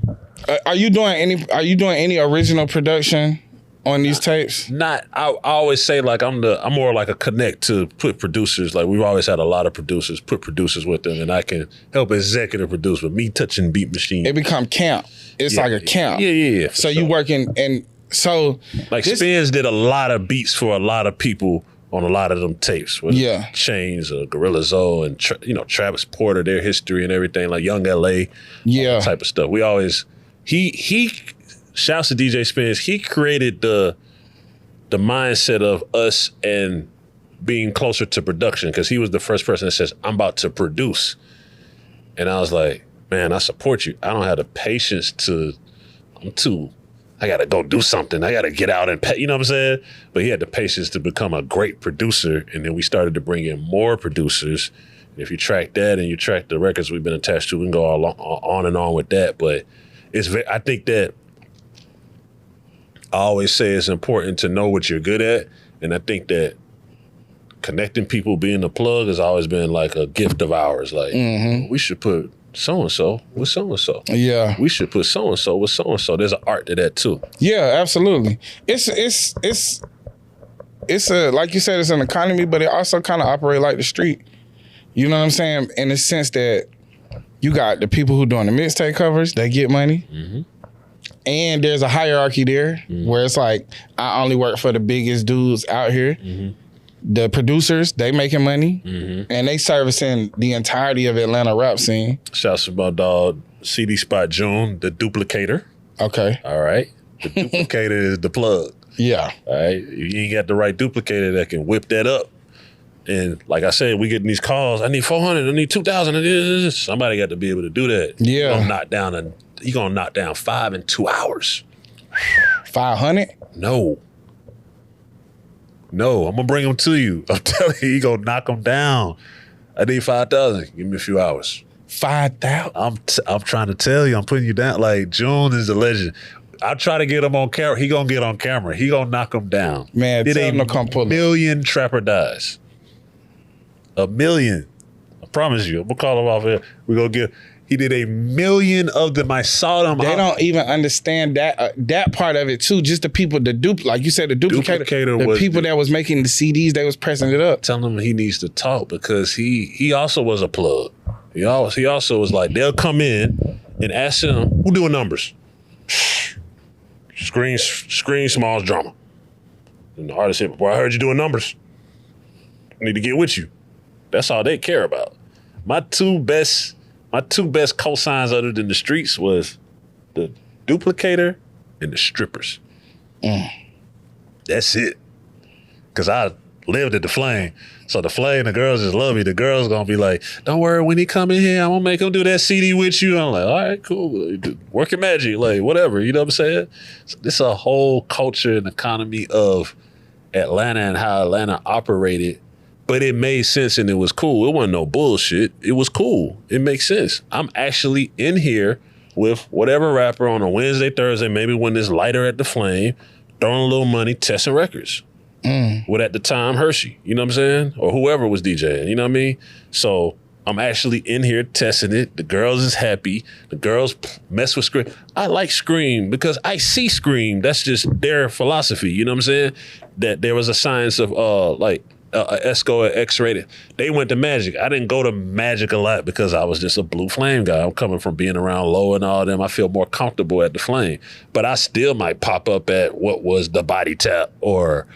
are you doing any original production on these tapes? Not, I always say like I'm more like a connect to put producers. Like we've always had a lot of producers, put producers with them, and I can help executive produce with me touching beat machine. It become camp. It's like a camp. Yeah. So you working, and so like Spins did a lot of beats for a lot of people on a lot of them tapes. With Chains, Gorilla Zoe, and Travis Porter, their history and everything, like Young LA, all that type of stuff. We always he shouts to DJ Spins. He created the mindset of us and being closer to production, because he was the first person that says, I'm about to produce. And I was like, man, I support you. I don't have the patience I got to go do something. I got to get out and pay, you know what I'm saying? But he had the patience to become a great producer. And then we started to bring in more producers. And if you track that and you track the records we've been attached to, we can go on and on with that. But I think that I always say it's important to know what you're good at. And I think that connecting people, being the plug, has always been like a gift of ours. Like, we should put so-and-so with so-and-so. Yeah. We should put so-and-so with so-and-so. There's an art to that too. Yeah, absolutely. It's a, like you said, it's an economy, but it also kind of operate like the street. You know what I'm saying? In the sense that you got the people who doing the mixtape covers, they get money. And there's a hierarchy there where it's like, I only work for the biggest dudes out here. The producers, they making money, and they servicing the entirety of Atlanta rap scene. Shouts to my dog, CD Spot June, the duplicator. Okay. All right. The duplicator is the plug. Yeah. All right. You ain't got the right duplicator that can whip that up. And like I said, we getting these calls, I need 400, I need 2,000. Somebody got to be able to do that. Yeah. You're gonna knock down 5 in 2 hours. 500? No, I'm gonna bring them to you. I'm telling you, you gonna knock them down. I need 5,000. Give me a few hours. 5,000? I'm trying to tell you, I'm putting you down. Like, June is the legend. I try to get him on camera. He gonna get on camera. He gonna knock him down. Man, tell him to come pull 1 million trapper dies. 1 million. I promise you. I'm gonna call him off here. We gonna get. He did 1 million of them. I saw them. They don't even understand that part of it too. Just the people, like you said, the duplicator the people that was making the CDs, they was pressing it up. Telling him he needs to talk, because he also was a plug. He also was like, they'll come in and ask him, who doing numbers? Screen Smalls drama. And the artist said, boy, I heard you doing numbers. I need to get with you. That's all they care about. My two best cosigns other than the streets was the duplicator and the strippers. That's it. Because I lived at the Flame. So the Flame, the girls just love me. The girls gonna be like, don't worry, when he come in here, I'm gonna make him do that CD with you. I'm like, all right, cool. Work your magic, like whatever, you know what I'm saying? So this is a whole culture and economy of Atlanta and how Atlanta operated. But it made sense and it was cool. It wasn't no bullshit. It was cool. It makes sense. I'm actually in here with whatever rapper on a Wednesday, Thursday, maybe when it's lighter at the Flame, throwing a little money, testing records. With at the time Hershey, you know what I'm saying? Or whoever was DJing, you know what I mean? So I'm actually in here testing it. The girls is happy. The girls mess with Scream. I like Scream because I see Scream. That's just their philosophy. You know what I'm saying? That there was a science of ESCO or X-rated. They went to Magic. I didn't go to Magic a lot because I was just a Blue Flame guy. I'm coming from being around Low and all them. I feel more comfortable at the Flame. But I still might pop up at what was the Body Tap or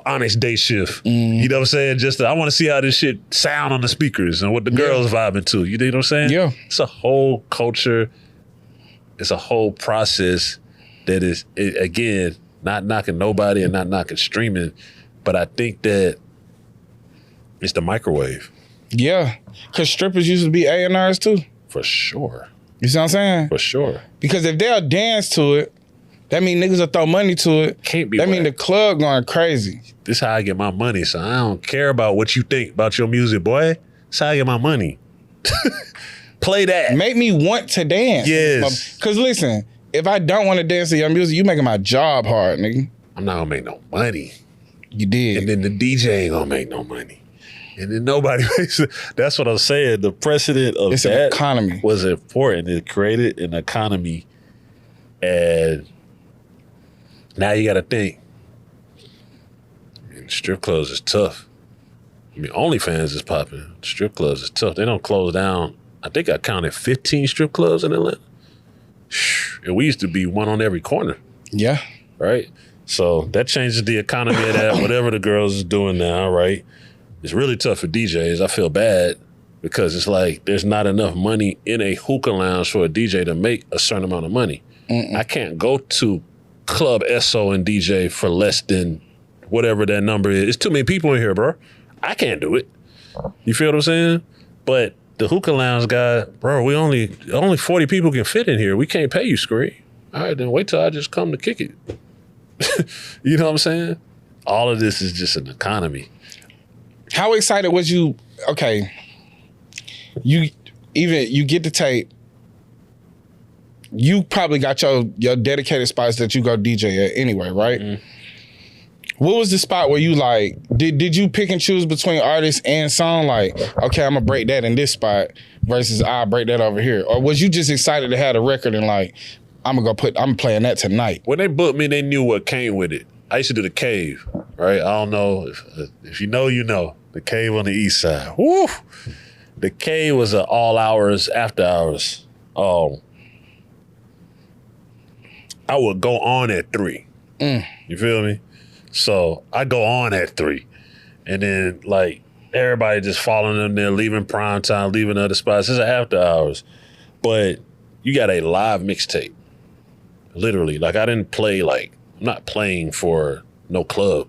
Onyx Day Shift. You know what I'm saying? Just I want to see how this shit sound on the speakers and what the girls vibing to. You know what I'm saying? Yeah. It's a whole culture. It's a whole process that is, again, not knocking nobody and not knocking streaming, but I think that it's the microwave. Yeah, because strippers used to be A&Rs too. For sure. You see what I'm saying? For sure. Because if they'll dance to it, that mean niggas will throw money to it. Can't be That right. mean the club going crazy. This how I get my money, so I don't care about what you think about your music, boy. That's how I get my money. Play that. Make me want to dance. Yes. Because listen, if I don't want to dance to your music, you making my job hard, nigga. I'm not gonna make no money. You did. And then the DJ ain't gonna make no money. And then nobody makes it. That's what I'm saying. The precedent of It's an that economy. was important. It created an economy. And now you gotta think. I mean, strip clubs is tough. I mean, OnlyFans is popping. Strip clubs is tough. They don't close down. I think I counted 15 strip clubs in Atlanta. And we used to be one on every corner. Yeah. Right? So that changes the economy of that, whatever the girls is doing now, right? It's really tough for DJs. I feel bad because it's like there's not enough money in a hookah lounge for a DJ to make a certain amount of money. I can't go to Club SO and DJ for less than whatever that number is. It's too many people in here, bro. I can't do it. You feel what I'm saying? But the hookah lounge guy, bro, we only 40 people can fit in here. We can't pay you, Scree. All right, then wait till I just come to kick it. You know what I'm saying? All of this is just an economy. How excited was you? Okay, you get the tape. You probably got your dedicated spots that you go DJ at anyway, right? What was the spot where you like, did you pick and choose between artists and song? Like, okay, I'm gonna break that in this spot versus I'll break that over here. Or was you just excited to have the record and like, I'm playing that tonight? When they booked me, they knew what came with it. I used to do the Cave, right? I don't know if you know, you know. The Cave on the east side. Woo! The Cave was an all hours, after hours. I would go on at 3. You feel me? So I go on at 3. And then like everybody just following them there, leaving prime time, leaving other spots. It's after hours. But you got a live mixtape. Literally. Like I didn't play I'm not playing for no club.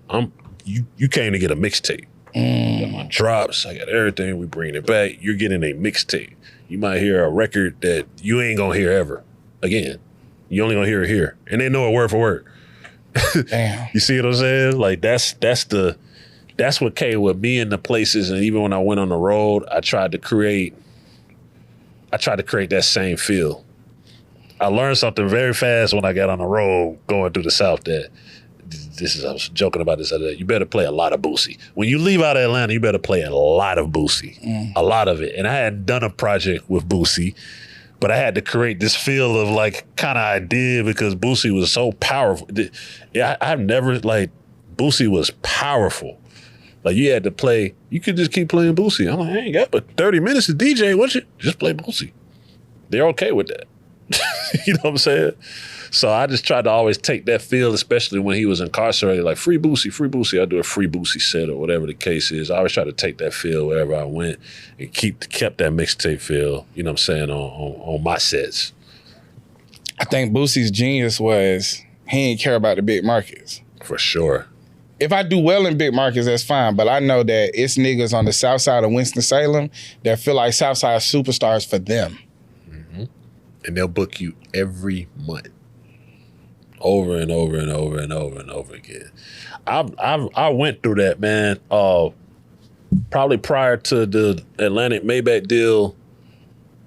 You came to get a mixtape. I got my drops, I got everything, we bring it back. You're getting a mixtape. You might hear a record that you ain't gonna hear ever again. You only gonna hear it here. And they know it word for word. Damn. You see what I'm saying? Like that's what came with me in the places, and even when I went on the road, I tried to create that same feel. I learned something very fast when I got on the road going through the South that I was joking about this other day. You better play a lot of Boosie. When you leave out of Atlanta, you better play a lot of Boosie. A lot of it. And I hadn't done a project with Boosie, but I had to create this feel of like kind of idea because Boosie was so powerful. I've never Boosie was powerful. Like you had to play, you could just keep playing Boosie. I'm like, I ain't got but 30 minutes to DJ, what you? Just play Boosie. They're okay with that. You know what I'm saying? So I just tried to always take that feel, especially when he was incarcerated, like free Boosie. I do a free Boosie set or whatever the case is. I always try to take that feel wherever I went and kept that mixtape feel, you know what I'm saying, on my sets. I think Boosie's genius was he didn't care about the big markets. For sure. If I do well in big markets, that's fine. But I know that it's niggas on the south side of Winston-Salem that feel like Southside superstars for them. And they'll book you every month. Over and over and over and over and over again. I went through that, man. Probably prior to the Atlantic Maybach deal,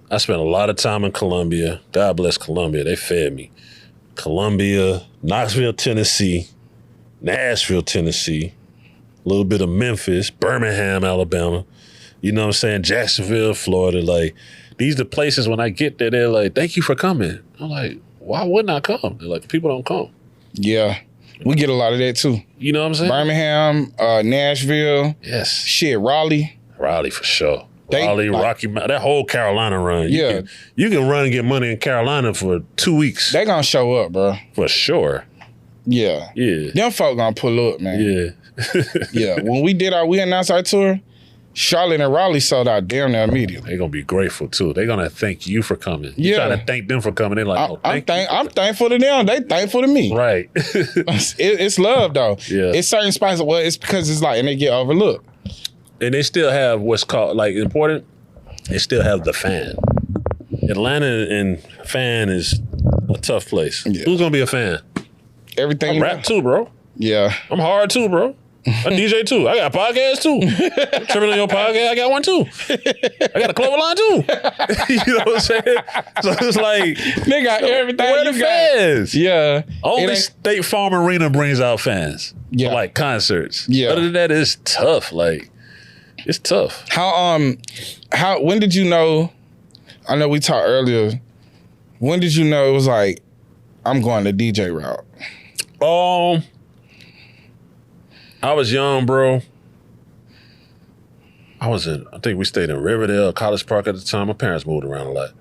I spent a lot of time in Columbia. God bless Columbia. They fed me. Columbia, Knoxville, Tennessee, Nashville, Tennessee, a little bit of Memphis, Birmingham, Alabama. You know what I'm saying? Jacksonville, Florida. Like, these the places when I get there, they're like, thank you for coming. I'm like, why wouldn't I come? They're like, people don't come. Yeah. We get a lot of that too. You know what I'm saying? Birmingham, Nashville. Yes. Shit, Raleigh. Raleigh for sure. They, Raleigh, like, Rocky Mountain, that whole Carolina run. Yeah. You can run and get money in Carolina for 2 weeks. They gonna show up, bro. For sure. Yeah. Yeah. Them folk gonna pull up, man. Yeah. Yeah. When we announced our tour, Charlotte and Raleigh sold out damn near immediately. They're gonna be grateful too. They're gonna thank you for coming. You Yeah. try to thank them for coming. They're like, oh, thank you. I'm thankful to them. They thankful to me. Right. It's love though. Yeah. It's certain spots. Well, it's because it's like, and they get overlooked. And they still have what's called, like, important, they still have the fan. Atlanta and fan is a tough place. Yeah. Who's gonna be a fan? Everything. I rap too, bro. Yeah. I'm hard too, bro. I DJ too. I got a podcast too. Tripping on your podcast, I got one too. I got a clover line too. You know what I'm saying? So it's like, They got everything. where the you got. fans? Yeah. Only It ain't- State Farm Arena brings out fans. Yeah. For like concerts. Yeah. Other than that, it's tough. Like, it's tough. how when did you know? I know we talked earlier. When did you know it was like, I'm going the DJ route? I was young, bro. I think we stayed in Riverdale, College Park at the time. My parents moved around a lot.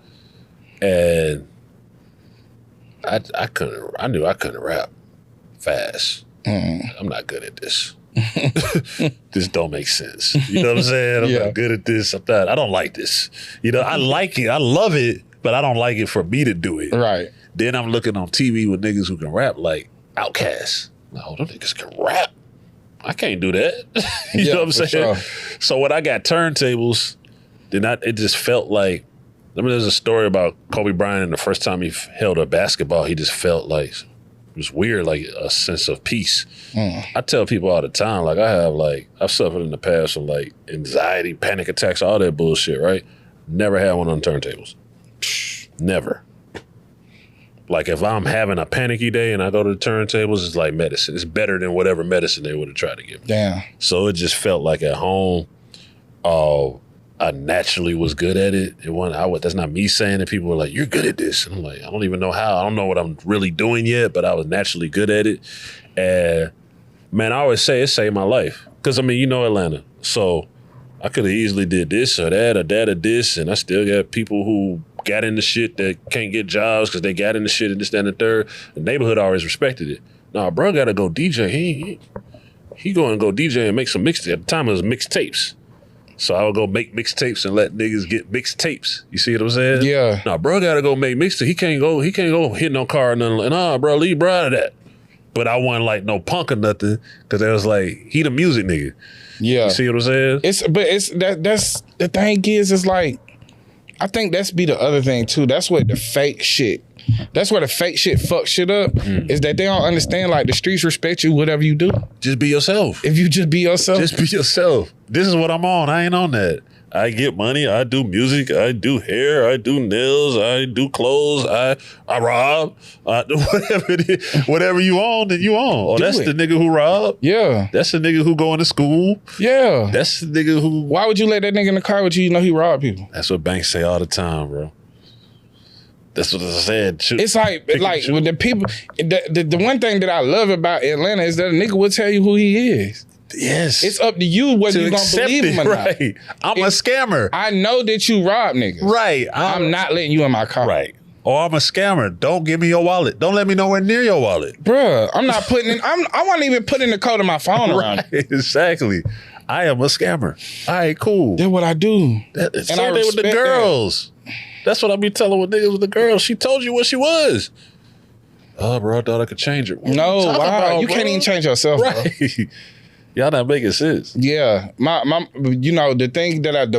And I knew I couldn't rap fast. I'm not good at this. This don't make sense. You know what I'm saying? I'm Yeah. not good at this. I don't like this. You know, I like it. I love it, but I don't like it for me to do it. Right. Then I'm looking on TV with niggas who can rap like Outkast. Like, oh, them niggas can rap. I can't do that. You Yeah, know what I'm for saying? sure. So when I got turntables, it just felt like, there's a story about Kobe Bryant, and the first time he held a basketball, he just felt like, it was weird, like a sense of peace. I tell people all the time, like, I've suffered in the past from like anxiety, panic attacks, all that bullshit, right? Never had one on turntables. Never. Like, if I'm having a panicky day and I go to the turntables, it's like medicine. It's better than whatever medicine they would have tried to give me. Damn. So it just felt like at home, I naturally was good at it. That's not me saying it. People were like, you're good at this. And I'm like, I don't even know how. I don't know what I'm really doing yet, but I was naturally good at it. And man, I always say it saved my life. Because, I mean, you know Atlanta. So I could have easily did this or that or this, and I still got people who got into shit that can't get jobs because they got into shit and this, that, and the third. The neighborhood always respected it. Nah, bro, gotta go DJ. He going to go DJ and make some mixtapes. At the time, it was mixtapes. So I would go make mixtapes and let niggas get mixtapes. You see what I'm saying? Yeah. Nah, bro, gotta go make mixtapes. He can't go hit no car or nothing. Like, nah, bro, leave bro out of that. But I wasn't like no punk or nothing because I was like, he the music nigga. Yeah. You see what I'm saying? That's the thing is like, I think that's be the other thing too. That's what the fake shit. That's where the fake shit fucks shit up. Is that they don't understand, like, the streets respect you whatever you do. Just be yourself. If you just be yourself. Just be yourself. This is what I'm on. I ain't on that. I get money. I do music. I do hair. I do nails. I do clothes. I rob. Whatever it is, whatever you own, then you own. Oh, that's the nigga who robbed. Yeah. That's the nigga who going to school. Yeah. That's the nigga who. Why would you let that nigga in the car with you? You know he robbed people. That's what banks say all the time, bro. That's what I said. It's like with the people. The one thing that I love about Atlanta is that a nigga will tell you who he is. Yes. It's up to you whether you gonna believe him or not. Right. I'm a scammer. I know that you rob niggas. Right. I'm not letting you in my car. Right. Or I'm a scammer. Don't give me your wallet. Don't let me nowhere near your wallet. Bruh, I'm not putting in, I wasn't even putting the code of my phone around. Right. Exactly. I am a scammer. All right, cool. That's what I do. Same I thing with the respect girls. That's what I be telling with niggas with the girls. She told you what she was. Oh, bro, I thought I could change it. No, wow. You can't even change yourself, bro. Right. Y'all not making sense. Yeah. My you know, the thing that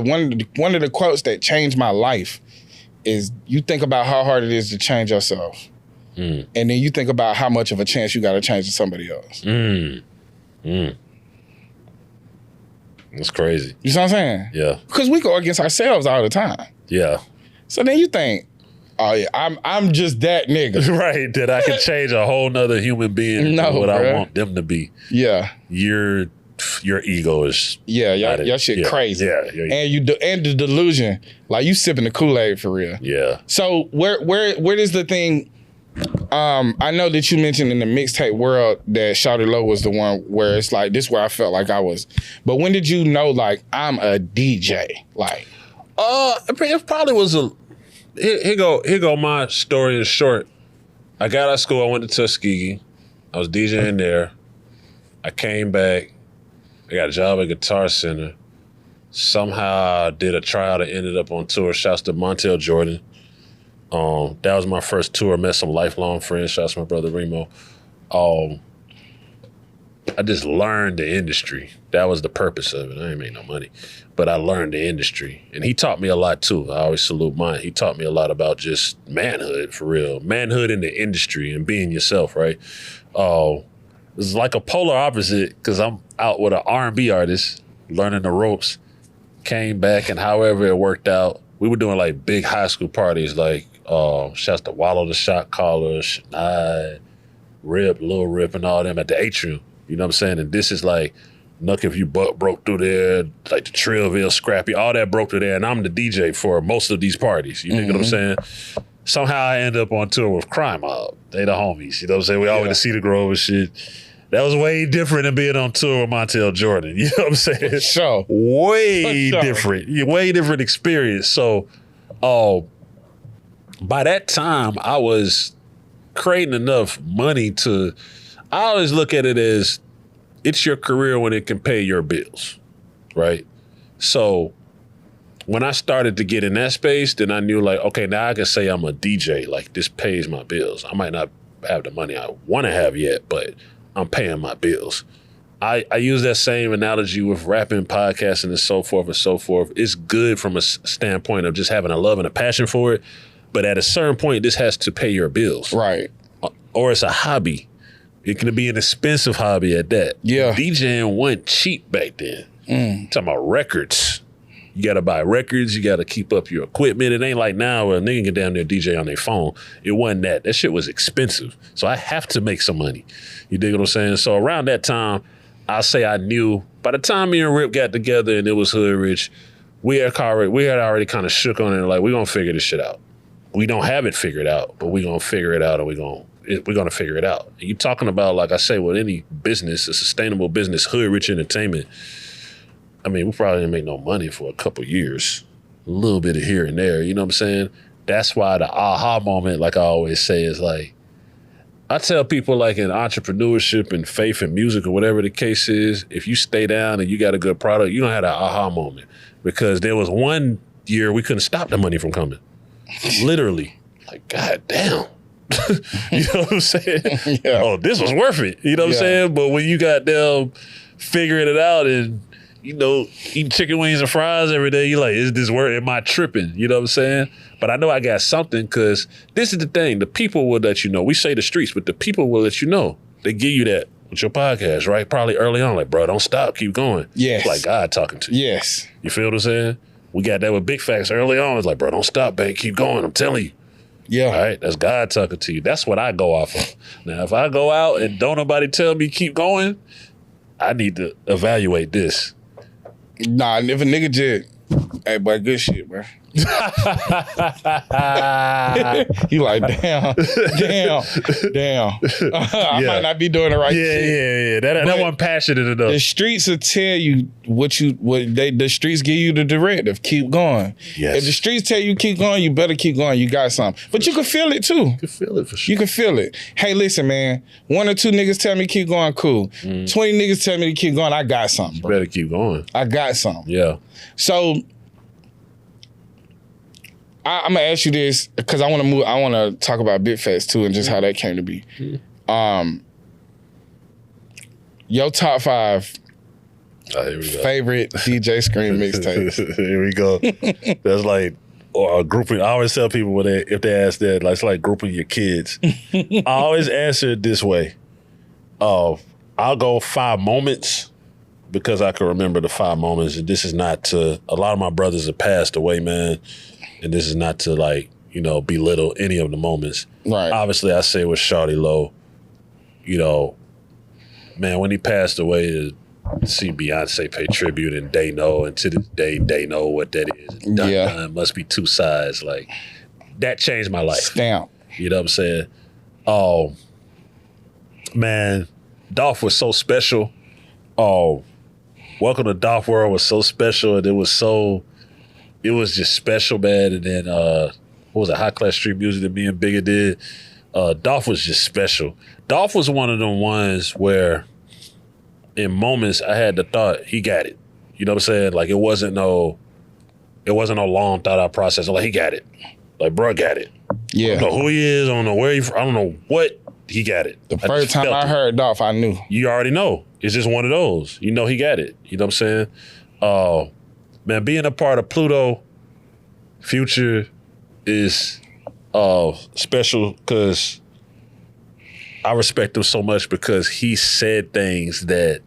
one of the quotes that changed my life is, you think about how hard it is to change yourself. And then you think about how much of a chance you got to change to somebody else. That's crazy. You see what I'm saying? Yeah. Because we go against ourselves all the time. Yeah. So then you think, oh yeah, I'm just that nigga. Right. That I can change a whole nother human being No, to what bruh. I want them to be. Yeah. You're your ego is your shit crazy. Yeah, and the delusion, like you sipping the Kool-Aid for real. Yeah. So where does the thing? I know that you mentioned in the mixtape world that Shawty Low was the one where it's like this where I felt like I was. But when did you know like I'm a DJ? Like, it probably was a. Here go my story in short. I got out of school. I went to Tuskegee. I was DJing there. I came back. I got a job at Guitar Center. Somehow I did a tryout and ended up on tour. Shouts to Montel Jordan. That was my first tour. Met some lifelong friends. Shouts to my brother Remo. I just learned the industry. That was the purpose of it. I ain't made no money, but I learned the industry. And he taught me a lot too. I always salute mine. He taught me a lot about just manhood, for real. Manhood in the industry and being yourself, right? It's like a polar opposite because I'm out with an R&B artist, learning the ropes, came back, and however it worked out, we were doing like big high school parties, like shouts to Wallow the Shot Caller, Shania, Rip, Lil Rip, and all them at the Atrium. You know what I'm saying? And this is like Nuck If You Buck broke through there, like the Trillville, Scrappy, all that broke through there. And I'm the DJ for most of these parties. You know what I'm saying? Somehow I end up on tour with Crime Mob. They the homies. You know what I'm saying? We all went to Cedar Grove and shit. That was way different than being on tour with Montel Jordan. You know what I'm saying? Sure. Way different. Way different experience. So by that time, I was creating enough money to... I always look at it as it's your career when it can pay your bills, right? So when I started to get in that space, then I knew like, okay, now I can say I'm a DJ. Like this pays my bills. I might not have the money I want to have yet, but I'm paying my bills. I use that same analogy with rapping, podcasting, and so forth and so forth. It's good from a standpoint of just having a love and a passion for it. But at a certain point, this has to pay your bills. Right. Or it's a hobby. It can be an expensive hobby at that. Yeah. DJing wasn't cheap back then. Talking about records. You got to buy records. You got to keep up your equipment. It ain't like now where a nigga can down there DJ on their phone. It wasn't that. That shit was expensive. So I have to make some money. You dig what I'm saying? So around that time, I say I knew. By the time me and Rip got together and it was Hood Rich, we had already kind of shook on it. Like, we're going to figure this shit out. We don't have it figured out, but we're going to figure it out and we're going to figure it out. And you're talking about, like I say, with any business, a sustainable business, Hood Rich Entertainment. I mean, we probably didn't make no money for a couple years. A little bit of here and there, you know what I'm saying? That's why the aha moment, like I always say, is like, I tell people like in entrepreneurship and faith and music or whatever the case is, if you stay down and you got a good product, you don't have that aha moment. Because there was one year we couldn't stop the money from coming. Literally. Like, God damn. You know what I'm saying? Yeah. Oh, this was worth it. You know what I'm saying? But when you got them figuring it out and, you know, eating chicken wings and fries every day, you're like, is this worth it? Am I tripping? You know what I'm saying? But I know I got something because this is the thing. The people will let you know. We say the streets, but the people will let you know. They give you that with your podcast, right? Probably early on, like, bro, don't stop, keep going. Yes. It's like God talking to you. Yes. You feel what I'm saying? We got that with Big Facts early on. It's like, bro, don't stop, man. Keep going. I'm telling you. Yeah. All right. That's God talking to you. That's what I go off of. Now, if I go out and don't nobody tell me keep going, I need to evaluate this. Nah, if a nigga just, hey, boy, good shit, bro. You like, damn. I might not be doing the right shit. Yeah. That wasn't passionate enough. The streets will tell you the streets give you the directive. Keep going. Yes. If the streets tell you keep going, you better keep going. You got something. But you can feel it too. You can feel it for sure. You can feel it. Hey, listen, man. 1 or 2 niggas tell me keep going, cool. 20 niggas tell me to keep going, I got something, bro. You better keep going. I got something. Yeah. So I'm gonna ask you this because I want to talk about Big Facts too and just how that came to be. Your top 5 favorite DJ Scream mixtapes. Here we go. That's like a grouping. I always tell people if they ask that, like, it's like grouping your kids. I always answer it this way. I'll go 5 moments because I can remember the 5 moments, and this is not to. A lot of my brothers have passed away, man. And this is not to, like, you know, belittle any of the moments. Right. Obviously, I say with Shawty Low, you know, man, when he passed away, see Beyonce pay tribute, and they know, and to this day they know what that is. Dun, dun, must be two sides. Like that changed my life. Stamp. You know what I'm saying? Oh man, Dolph was so special. Oh, Welcome to Dolph World was so special, and it was just special, man. And then what was it? High Class Street Music that me and Bigger did. Dolph was just special. Dolph was one of them ones where in moments I had the thought he got it. You know what I'm saying? Like it wasn't no long thought out process. Like he got it. Like bro got it. Yeah. I don't know who he is. I don't know where he from. I don't know what. He got it. The first time I heard Dolph, I knew. You already know. It's just one of those. You know he got it. You know what I'm saying? Man, being a part of Pluto, Future is special because I respect him so much because he said things that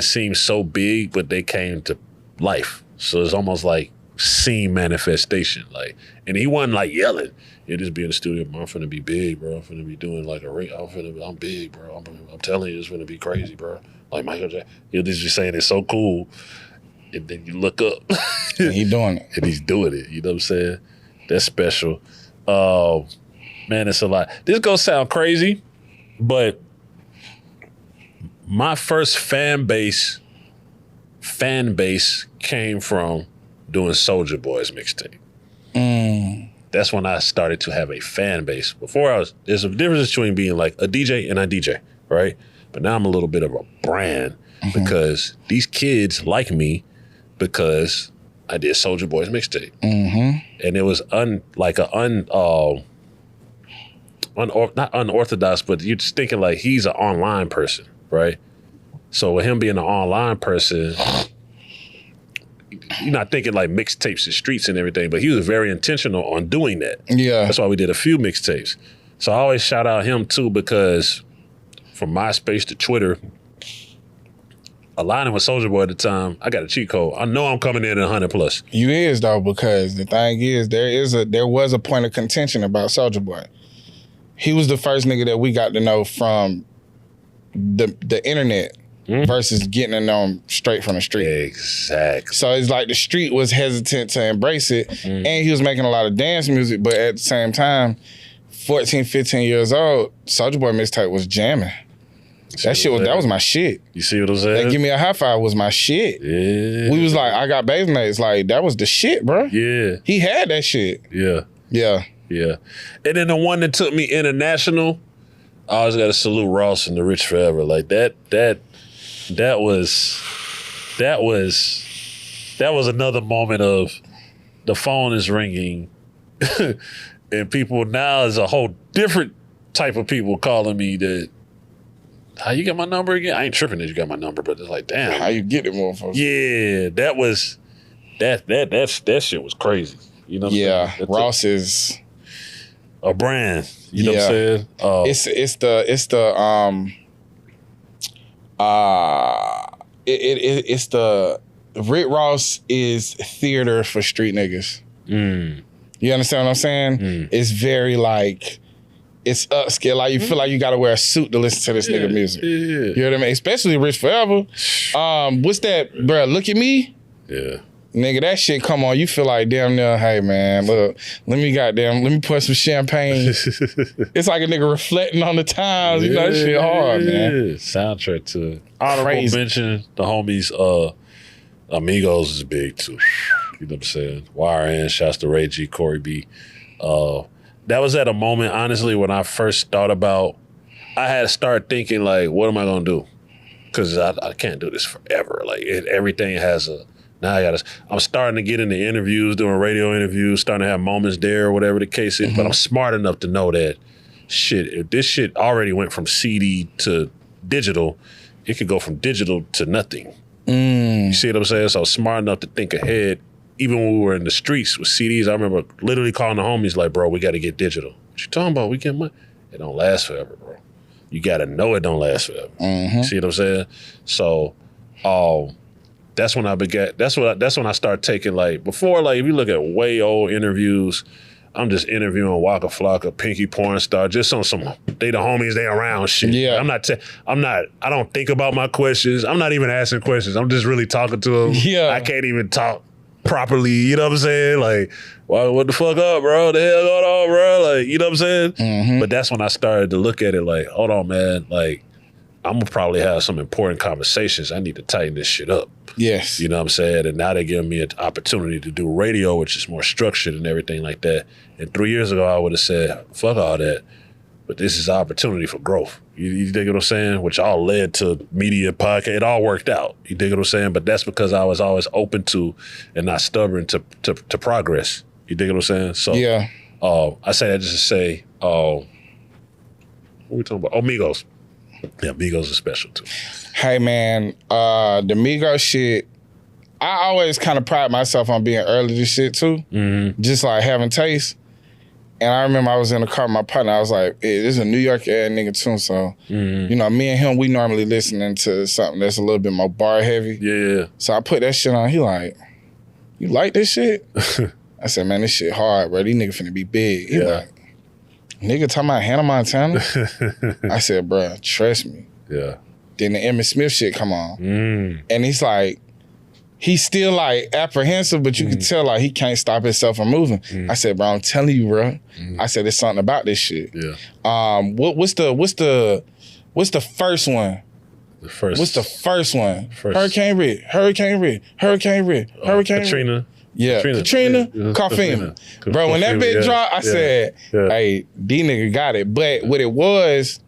seem so big, but they came to life. So it's almost like scene manifestation. Like, and he wasn't like yelling. He'll just be in the studio, I'm finna be big, bro. I'm finna be doing like I'm big, bro. I'm telling you, it's finna be crazy, bro. Like Michael Jackson. He'll just be saying it's so cool. And then you look up. And he's doing it. And he's doing it. You know what I'm saying? That's special. Man, it's a lot. This gonna sound crazy, but my first fan base came from doing Soulja Boy's mixtape. That's when I started to have a fan base. There's a difference between being like a DJ and a DJ, right? But now I'm a little bit of a brand because these kids like me because I did Soulja Boy's mixtape. And it was not unorthodox, but you're just thinking like he's an online person, right? So with him being an online person, you're not thinking like mixtapes and streets and everything, but he was very intentional on doing that. Yeah. That's why we did a few mixtapes. So I always shout out him too, because from MySpace to Twitter, aligning with Soulja Boy at the time, I got a cheat code. I know I'm coming in at 100 plus. You is though, because the thing is, there was a point of contention about Soulja Boy. He was the first nigga that we got to know from the internet versus getting to know him straight from the street. Exactly. So it's like the street was hesitant to embrace it, and he was making a lot of dance music, but at the same time, 14, 15 years old, Soulja Boy mixtape was jamming. That was my shit. You see what I'm saying? That Give Me a High Five was my shit. Yeah. We was like, I got bass mates. Like, that was the shit, bro. Yeah. He had that shit. Yeah. Yeah. Yeah. And then the one that took me international, I always got to salute Ross and the Rich Forever. Like that was another moment of the phone is ringing and people now is a whole different type of people calling me that, how you get my number again? I ain't tripping that you got my number, but it's like, damn. How you get it, motherfucker? Yeah, that shit was crazy. You know what I'm saying? Ross is a brand. You know what I'm saying? It's the Rick Ross is theater for street niggas. You understand what I'm saying? It's very like, it's upscale. Like you feel like you gotta wear a suit to listen to this nigga music. Yeah. You know what I mean? Especially Rich Forever. What's that, bro? Look at Me. Yeah. Nigga, that shit come on. You feel like damn near, hey man, look, let me pour some champagne. It's like a nigga reflecting on the times. You know, that shit hard, man. Soundtrack to it. Honorable mention, the homies, Amigos is big too. You know what I'm saying? YRN, shouts to Ray G, Corey B. That was at a moment, honestly, when I first thought about, I had to start thinking like, what am I gonna do? Because I can't do this forever. Like everything has I'm starting to get into interviews, doing radio interviews, starting to have moments there or whatever the case is, but I'm smart enough to know that if this shit already went from CD to digital, it could go from digital to nothing. You see what I'm saying? So I was smart enough to think ahead. Even when we were in the streets with CDs, I remember literally calling the homies like, bro, we got to get digital. What you talking about? We get money. It don't last forever, bro. You got to know it don't last forever. You see what I'm saying? So that's when I started taking like, before, like if you look at way old interviews, I'm just interviewing Waka Flocka, Pinky Porn Star, just on some they the homies, they around shit. Yeah. I don't think about my questions. I'm not even asking questions. I'm just really talking to them. Yeah. I can't even talk properly, you know what I'm saying? Like, what the fuck up, bro? The hell going on, bro? Like, you know what I'm saying? Mm-hmm. But that's when I started to look at it like, hold on, man. Like, I'm gonna probably have some important conversations. I need to tighten this shit up. Yes. You know what I'm saying? And now they're giving me an opportunity to do radio, which is more structured and everything like that. And 3 years ago, I would have said, fuck all that. But this is an opportunity for growth. You dig what I'm saying? Which all led to media, podcast. It all worked out. You dig what I'm saying? But that's because I was always open to and not stubborn to progress. You dig what I'm saying? So yeah. I say that just to say, what we talking about? Oh, Migos. Yeah, Migos are special too. Hey man, the Migos shit, I always kind of pride myself on being early to shit too. Mm-hmm. Just like having taste. And I remember I was in the car with my partner. I was like, hey, this is a New York ass nigga too. So, you know, me and him, we normally listening to something that's a little bit more bar heavy. Yeah. So I put that shit on. He like, you like this shit? I said, man, this shit hard, bro. These niggas finna be big. He like, nigga talking about Hannah Montana? I said, bro, trust me. Yeah. Then the Emmett Smith shit come on. And he's like, he's still like apprehensive, but you can tell like he can't stop himself from moving. I said, bro, I'm telling you, bro. I said, there's something about this shit. Yeah. What's the first one? The first. What's the first one? First. Hurricane Rick. Katrina. Yeah, Katrina, Katrina. Bro, when that bitch dropped, I said, hey, D nigga got it. But what it was,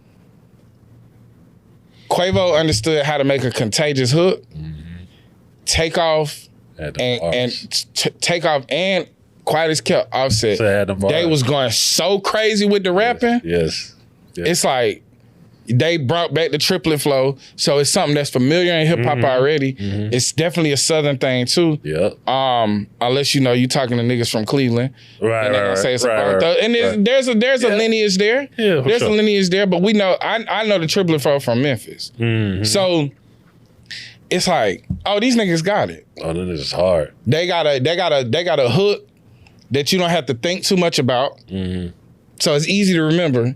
Quavo understood how to make a contagious hook, Takeoff, and Takeoff and Quiet as Kept, Offset. They was going so crazy with the rapping. Yes. It's like, they brought back the triplet flow, so it's something that's familiar in hip hop already. It's definitely a Southern thing too. Yeah. Unless you know you talking to niggas from Cleveland, right? And they're gonna say it's about and there's a lineage there. Yeah, there's a lineage there, but we know I know the triplet flow from Memphis. So it's like, oh, these niggas got it. Oh, then it's hard. They got a hook that you don't have to think too much about. So it's easy to remember.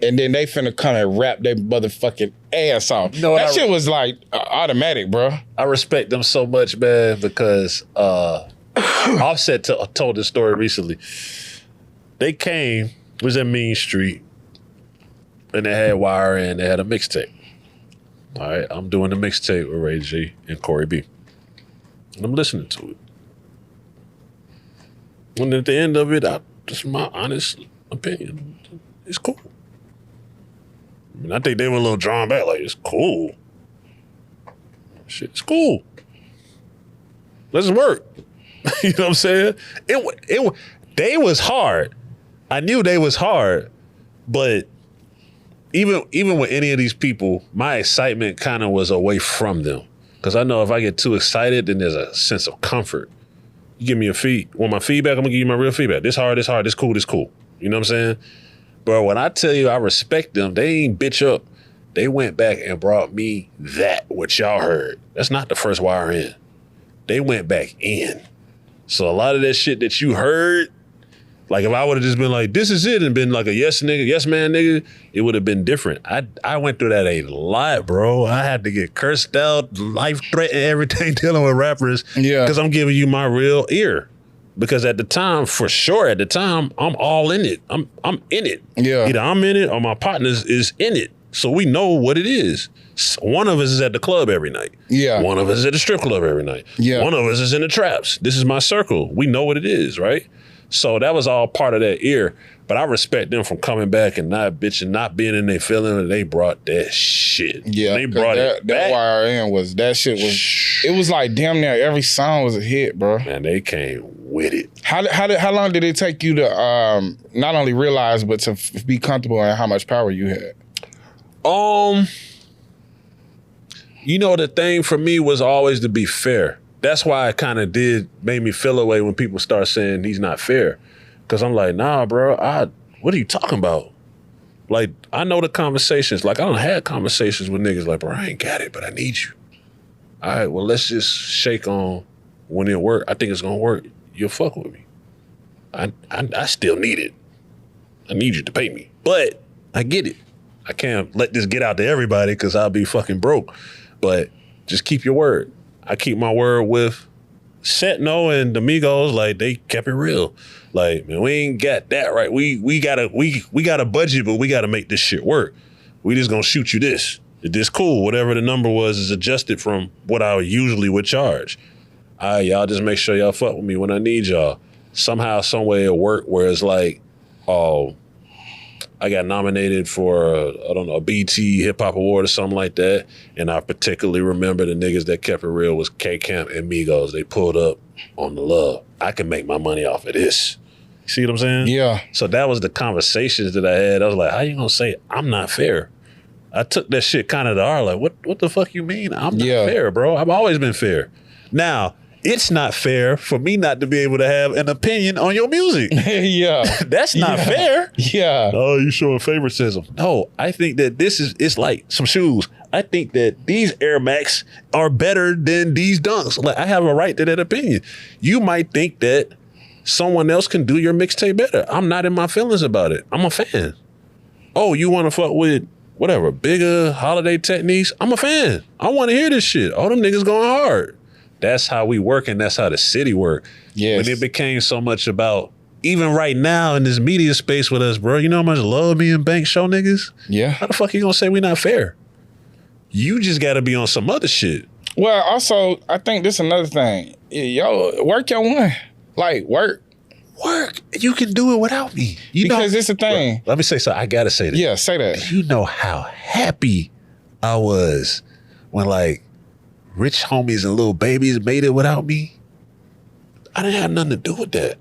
And then they finna come and rap their motherfucking ass off. That shit was like automatic, bro. I respect them so much, man, because Offset told this story recently. They came, was at Mean Street, and they had Wire and they had a mixtape. All right, I'm doing the mixtape with Ray J and Corey B. And I'm listening to it. And at the end of it, just my honest opinion, it's cool. I mean, I think they were a little drawn back, like, it's cool. Shit, it's cool. Let's work. You know what I'm saying? They was hard. I knew they was hard, but even with any of these people, my excitement kind of was away from them. Because I know if I get too excited, then there's a sense of comfort. You give me want my feedback, I'm gonna give you my real feedback. This hard, this cool, this cool. You know what I'm saying? But when I tell you I respect them, they ain't bitch up. They went back and brought me what y'all heard. That's not the first Wire in. They went back in. So a lot of that shit that you heard, like if I would have just been like, this is it, and been like a yes man nigga, it would have been different. I went through that a lot, bro. I had to get cursed out, life threatened, everything dealing with rappers. Yeah. Because I'm giving you my real ear. Because at the time, I'm all in it. I'm in it. Yeah. Either I'm in it or my partners is in it. So we know what it is. One of us is at the club every night. Yeah. One of us is at the strip club every night. Yeah. One of us is in the traps. This is my circle. We know what it is, right? So that was all part of that ear. But I respect them from coming back and not bitching, not being in their feeling, and they brought that shit. Yeah, they brought it back. That Wire in was, that shit was, it was like damn near every song was a hit, bro. Man, they came with it. How long did it take you to not only realize, but to be comfortable in how much power you had? You know, the thing for me was always to be fair. That's why it kind of made me feel away when people start saying he's not fair. Because I'm like, nah, bro, what are you talking about? Like, I know the conversations. Like, I done had conversations with niggas like, bro, I ain't got it, but I need you. All right, well, let's just shake on when it work. I think it's going to work. You'll fuck with me. I still need it. I need you to pay me. But I get it. I can't let this get out to everybody because I'll be fucking broke. But just keep your word. I keep my word with Setno and the Migos. Like, they kept it real. Like, man, we ain't got that right. We got a budget, but we got to make this shit work. We just gonna shoot you this. This cool. Whatever the number was is adjusted from what I usually would charge. All right, y'all just make sure y'all fuck with me when I need y'all. Somehow, some way it worked where it's like, oh, I got nominated for, a BT Hip Hop Award or something like that. And I particularly remember the niggas that kept it real was K-Camp and Migos. They pulled up on the love. I can make my money off of this. See what I'm saying? Yeah. So that was the conversations that I had. I was like, how you gonna say I'm not fair? I took that shit kind of to heart. Like, what the fuck you mean? I'm not fair, bro. I've always been fair. Now, it's not fair for me not to be able to have an opinion on your music. Yeah. That's not fair. Yeah. Oh, you showing favoritism. No, I think that it's like some shoes. I think that these Air Max are better than these Dunks. Like, I have a right to that opinion. You might think that someone else can do your mixtape better. I'm not in my feelings about it. I'm a fan. Oh, you want to fuck with whatever, bigger holiday techniques? I'm a fan. I want to hear this shit. All them niggas going hard. That's how we work, and that's how the city work. Yes. When it became so much about, even right now in this media space with us, bro, you know how much love me and Bank show niggas? Yeah. How the fuck you gonna say we not fair? You just gotta be on some other shit. Well, also, I think this another thing. Yo, work your one. Like, work. You can do it without me. Because it's a thing. Let me say something. I gotta say this. Yeah, say that. You know how happy I was when, like, rich homies and little babies made it without me. I didn't have nothing to do with that.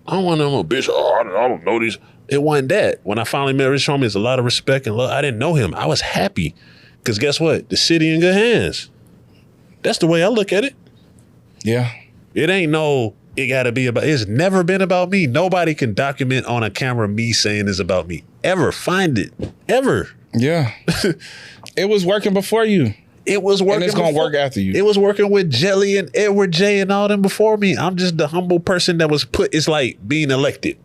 I don't want them a bitch. Oh, I don't know these. It wasn't that. When I finally met Rich Homie, there's a lot of respect and love. I didn't know him. I was happy. Because guess what? The city in good hands. That's the way I look at it. Yeah. It ain't it gotta be about, it's never been about me. Nobody can document on a camera me saying it's about me. Ever. Find it. Ever. Yeah. It was working before you. It was working. And it's going to work after you. It was working with Jelly and Edward J and all them before me. I'm just the humble person that was put. It's like being elected.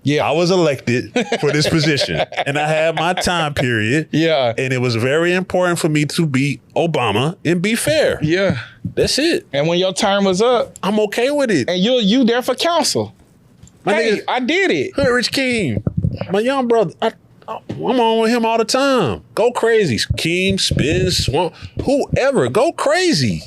Yeah. I was elected for this position. And I had my time period. Yeah. And it was very important for me to beat Obama and be fair. Yeah. That's it. And when your term was up, I'm okay with it. and you there for counsel. My Hey, nigga, I did it. Hood Rich Keem, my young brother, I'm on with him all the time. Go crazy. Keem, Spins, Swamp, whoever, go crazy.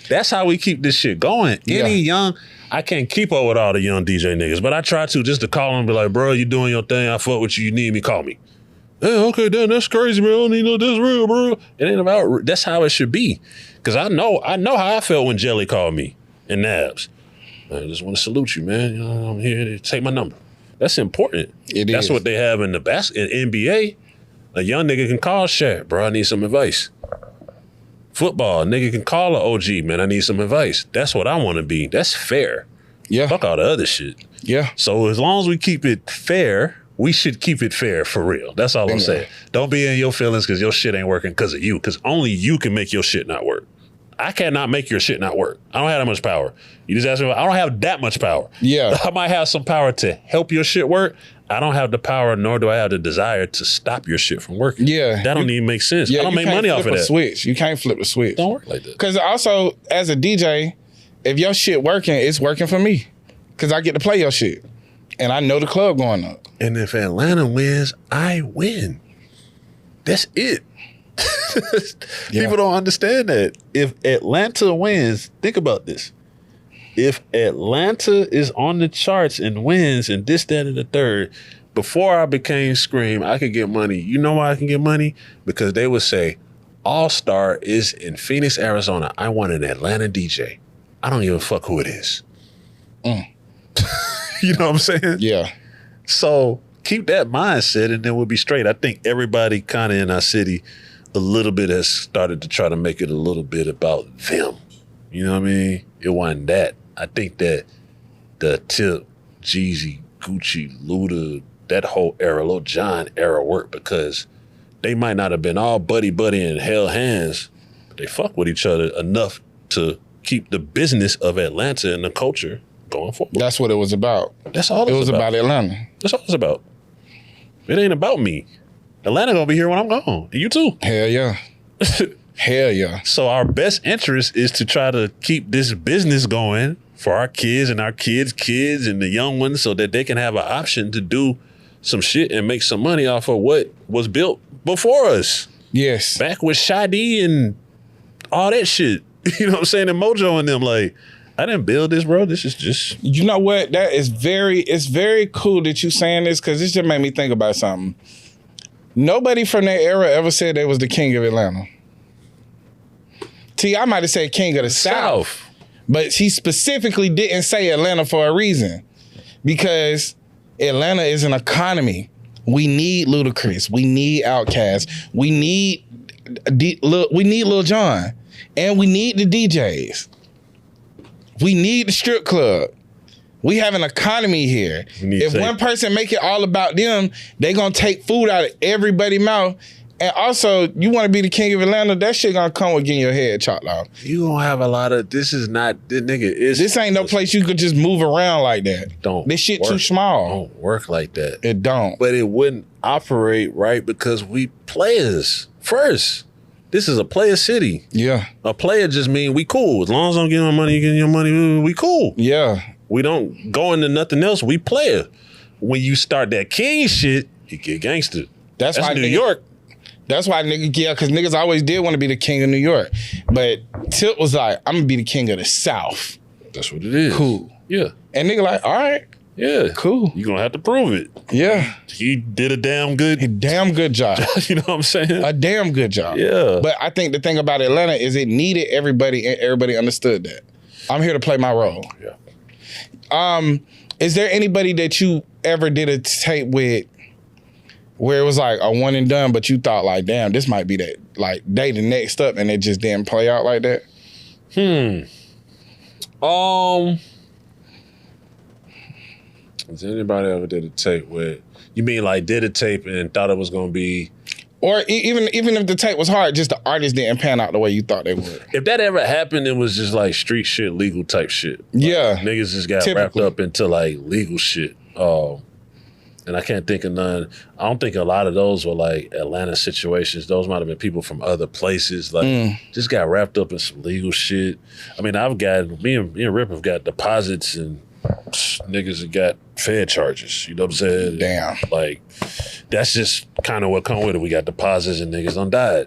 That's how we keep this shit going. Any young, I can't keep up with all the young DJ niggas, but I try to just to call them and be like, bro, you doing your thing. I fuck with you. You need me, call me. Yeah, okay, damn, that's crazy, bro. I don't need no this real, bro. It ain't about, that's how it should be. Because I know how I felt when Jelly called me and Nabs. I just want to salute you, man. You know, I'm here to take my number. That's important. That's what they have in the in NBA. A young nigga can call Shaq, bro, I need some advice. Football, a nigga can call an OG, man, I need some advice. That's what I want to be. That's fair. Yeah. Fuck all the other shit. Yeah. So as long as we keep it fair, we should keep it fair for real. That's all I'm saying. Don't be in your feelings because your shit ain't working because of you, because only you can make your shit not work. I cannot make your shit not work. I don't have that much power. You just asked me, I don't have that much power. Yeah. I might have some power to help your shit work. I don't have the power, nor do I have the desire to stop your shit from working. Yeah. That don't even make sense. Yeah, I don't make money off of that. Switch. You can't flip the switch. Don't work like that. Because also, as a DJ, if your shit working, it's working for me. Because I get to play your shit. And I know the club going up. And if Atlanta wins, I win. That's it. People don't understand that. If Atlanta wins, think about this. If Atlanta is on the charts and wins and this, that, and the third, before I became Scream, I could get money. You know why I can get money? Because they would say, All-Star is in Phoenix, Arizona. I want an Atlanta DJ. I don't give a fuck who it is. You know what I'm saying? Yeah. So keep that mindset and then we'll be straight. I think everybody kind of in our city a little bit has started to try to make it a little bit about them. You know what I mean? It wasn't that. I think that the Tip, Jeezy, Gucci, Luda, that whole era, Lil Jon era worked because they might not have been all buddy and held hands, but they fuck with each other enough to keep the business of Atlanta and the culture going forward. That's what it was about. That's all it was about Atlanta. That's all it's about. It ain't about me. Atlanta gonna be here when I'm gone. And you too. Hell yeah. Hell yeah. So our best interest is to try to keep this business going for our kids and our kids' kids and the young ones so that they can have an option to do some shit and make some money off of what was built before us. Yes. Back with Shadi and all that shit. You know what I'm saying? And Mojo and them, like, I didn't build this, bro. This is just... You know what? It's very cool that you saying this because this just made me think about something. Nobody from that era ever said they was the king of Atlanta. I might have said king of the South. But he specifically didn't say Atlanta for a reason. Because Atlanta is an economy. We need Ludacris. We need Outkast. We need Lil Jon. And we need the DJs. We need the strip club. We have an economy here. If one person make it all about them, they gonna take food out of everybody's mouth. And also, you want to be the king of Atlanta, that shit gonna come with getting your head chopped off. You gonna have a lot of, this is not, this ain't no place you could just move around like that. This shit too small. Don't work like that. It don't. But it wouldn't operate right because we players first. This is a player city. Yeah. A player just mean we cool. As long as I'm getting my money, you getting your money, we cool. Yeah. We don't go into nothing else. We player. When you start that king shit, you get gangster. That's why New York. That's why because niggas always did want to be the king of New York. But Tip was like, I'm gonna be the king of the South. That's what it is. Cool. Yeah. And nigga like, all right. Yeah. Cool. You're gonna have to prove it. Yeah. He did a damn good job. You know what I'm saying? A damn good job. Yeah. But I think the thing about Atlanta is it needed everybody and everybody understood that. I'm here to play my role. Yeah. Is there anybody that you ever did a tape with where it was like a one and done, but you thought like, damn, this might be that, like they the next up and it just didn't play out like that? Has anybody ever did a tape with, you mean like did a tape and thought it was gonna be, or even if the tape was hard, just the artists didn't pan out the way you thought they would? If that ever happened, it was just like street shit, legal type shit. Like, yeah. Niggas just got wrapped up into like legal shit. And I can't think of none. I don't think a lot of those were like Atlanta situations. Those might have been people from other places. Like just got wrapped up in some legal shit. I mean, me and Rip have got deposits and niggas have got Fed charges. You know what I'm saying? Damn. Like, that's just kind of what come with it. We got deposits and niggas done died.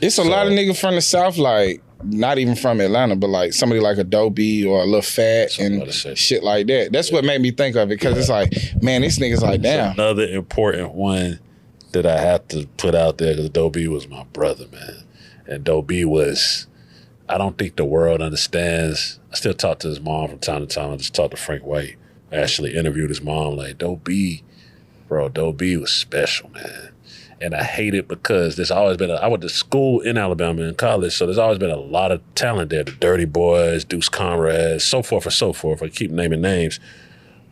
It's a lot of niggas from the South, like, not even from Atlanta, but like somebody like Adobe or a Lil Fat and shit like that. That's what made me think of it, because it's like, man, these niggas like, damn. It's another important one that I have to put out there, because Adobe was my brother, man. And Adobe was, I don't think the world understands. I still talk to his mom from time to time. I just talked to Frank White. I actually interviewed his mom, like, Adobe was special, man. And I hate it because there's always been, I went to school in Alabama in college, so there's always been a lot of talent there. The Dirty Boys, Deuce Conrad, so forth and so forth. I keep naming names.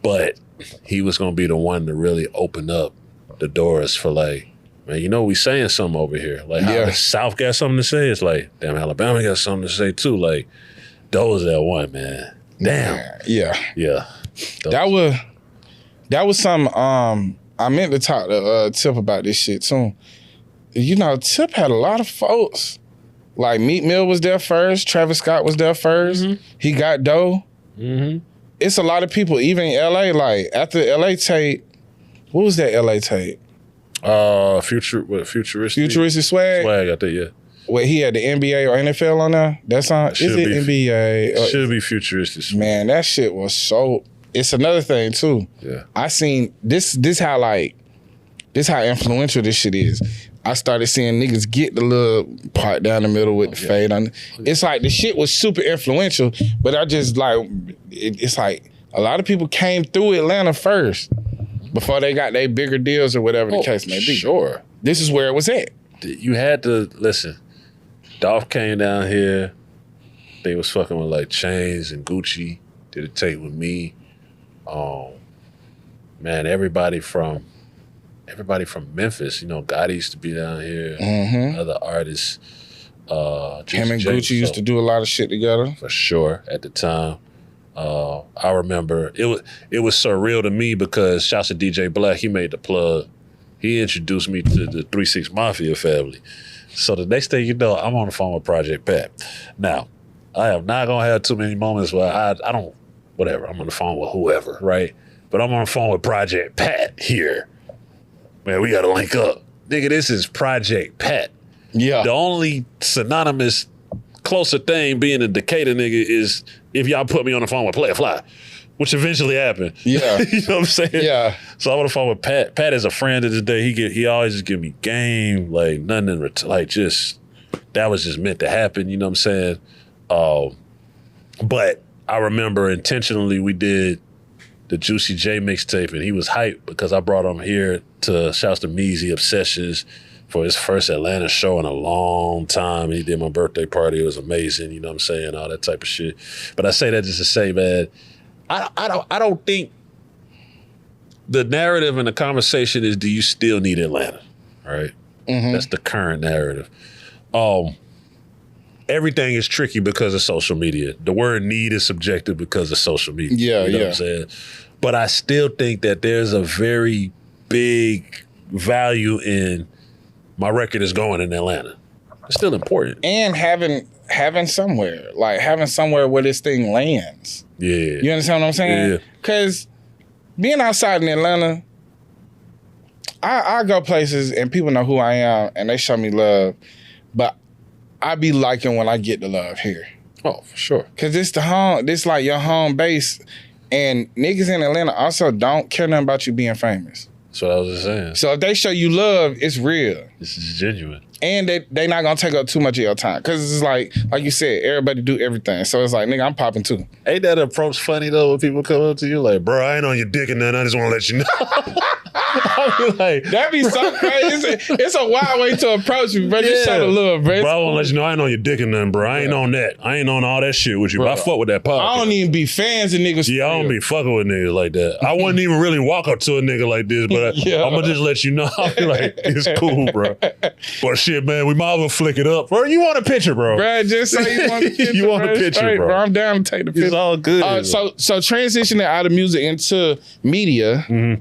But he was going to be the one to really open up the doors for like, man, you know we saying something over here. Like how the South got something to say. It's like, damn, Alabama got something to say too. Like, those that one, man. Damn. Yeah. Yeah. That was some, I meant to talk to Tip about this shit too. You know, Tip had a lot of folks. Like Meek Mill was there first. Travis Scott was there first. He got dough. It's a lot of people, even in LA. Like after the LA tape, what was that LA tape? Futuristic Swag. Swag, I think, yeah. Where he had the NBA or NFL on there. That song, is it NBA? Should be Futuristic Swag. Man, that shit was so. It's another thing too. Yeah. I seen this how influential this shit is. I started seeing niggas get the little part down the middle with the fade on. It's like the shit was super influential, but I just like, it's like a lot of people came through Atlanta first before they got their bigger deals or whatever the case may be. Sure. This is where it was at. You had to, listen, Dolph came down here. They was fucking with like Chains and Gucci. Did a tape with me. Man, everybody from Memphis, you know, Gotti used to be down here. Other artists. Him and Gucci used to do a lot of shit together. For sure, at the time. I remember it was surreal to me because shouts to DJ Black, he made the plug. He introduced me to the 3-6 Mafia family. So the next thing you know, I'm on the phone with Project Pat. Now, I am not gonna have too many moments where I don't, whatever, I'm on the phone with whoever, right? But I'm on the phone with Project Pat here. Man, we gotta link up. Nigga, this is Project Pat. Yeah. The only synonymous closer thing being a Decatur nigga is if y'all put me on the phone with Player Fly, which eventually happened. Yeah. You know what I'm saying? Yeah. So I'm on the phone with Pat. Pat is a friend to this day. He always just give me game, like nothing in like just, that was just meant to happen, you know what I'm saying? But I remember intentionally we did the Juicy J mixtape and he was hyped because I brought him here to shouts to Meezy Obsessions for his first Atlanta show in a long time. He did my birthday party. It was amazing, you know what I'm saying? All that type of shit. But I say that just to say, man, I don't think the narrative and the conversation is, do you still need Atlanta? All right. Mm-hmm. That's the current narrative. Everything is tricky because of social media. The word need is subjective because of social media. Yeah, you know what I'm saying? But I still think that there's a very big value in my record is going in Atlanta. It's still important. And having somewhere where this thing lands. Yeah. You understand what I'm saying? Yeah. Because being outside in Atlanta, I go places and people know who I am and they show me love, but I be liking when I get the love here. Oh, for sure. Cause it's like your home base, and niggas in Atlanta also don't care nothing about you being famous. That's what I was just saying. So if they show you love, it's real. This is genuine. And they not gonna take up too much of your time. Cause it's like you said, everybody do everything. So it's like, nigga, I'm popping too. Ain't that approach funny though when people come up to you like, bro, I ain't on your dick and nothing, I just wanna let you know. I be like, that'd be so crazy. It's a wild way to approach me, bro. Just show the love, bro. Bro, I wanna let you know I ain't on your dick and nothing, bro. I ain't on that. I ain't on all that shit with you. Bro, I fuck with that podcast. I don't even be fans of niggas. Yeah, I don't be fucking with niggas like that. I wouldn't even really walk up to a nigga like this, but I'm gonna just let you know. I'll be like, it's cool, bro. But shit, man, we might as well flick it up. Bro, you want a picture, bro? Bro, just say you want a picture. You want a picture, straight, bro. I'm down to take the picture. It's all good. So transitioning out of music into media,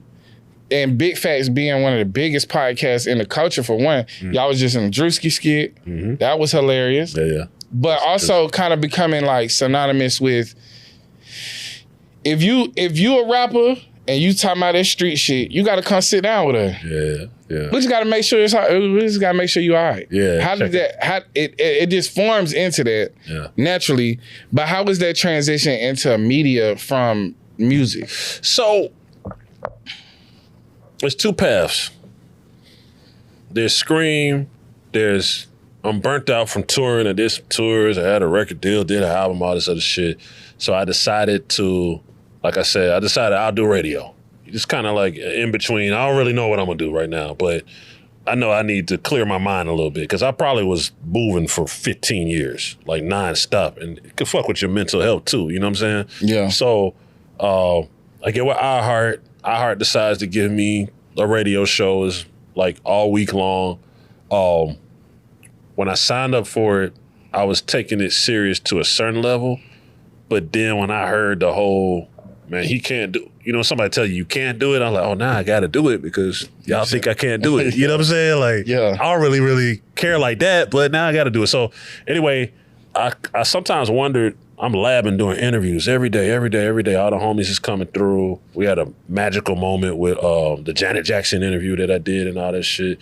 and Big Facts being one of the biggest podcasts in the culture for one, y'all was just in a Drewski skit. That was hilarious. Yeah. But also kind of becoming like synonymous with, if you a rapper and you talking about that street shit, you got to come sit down with her. Yeah. We just got to make sure you all right. Yeah. How did that? How it just forms into that naturally. But how was that transition into media from music? So there's two paths. There's Scream. There's I'm burnt out from touring. I did some tours. I had a record deal, did an album, all this other shit. So I decided to, like I said, I'll do radio. It's kind of like in between. I don't really know what I'm gonna do right now, but I know I need to clear my mind a little bit because I probably was moving for 15 years, like nonstop, and it could fuck with your mental health too. You know what I'm saying? Yeah. So I get with iHeart. iHeart decides to give me a radio show is like all week long. When I signed up for it, I was taking it serious to a certain level, but then when I heard the whole, man, he can't do, somebody tell you can't do it, I'm like, oh, nah, I got to do it because y'all think I can't do it. You know what I'm saying? Like, I don't really care like that, but now I got to do it. So anyway, I sometimes wondered, I'm labbing doing interviews every day. All the homies is coming through. We had a magical moment with the Janet Jackson interview that I did and all that shit.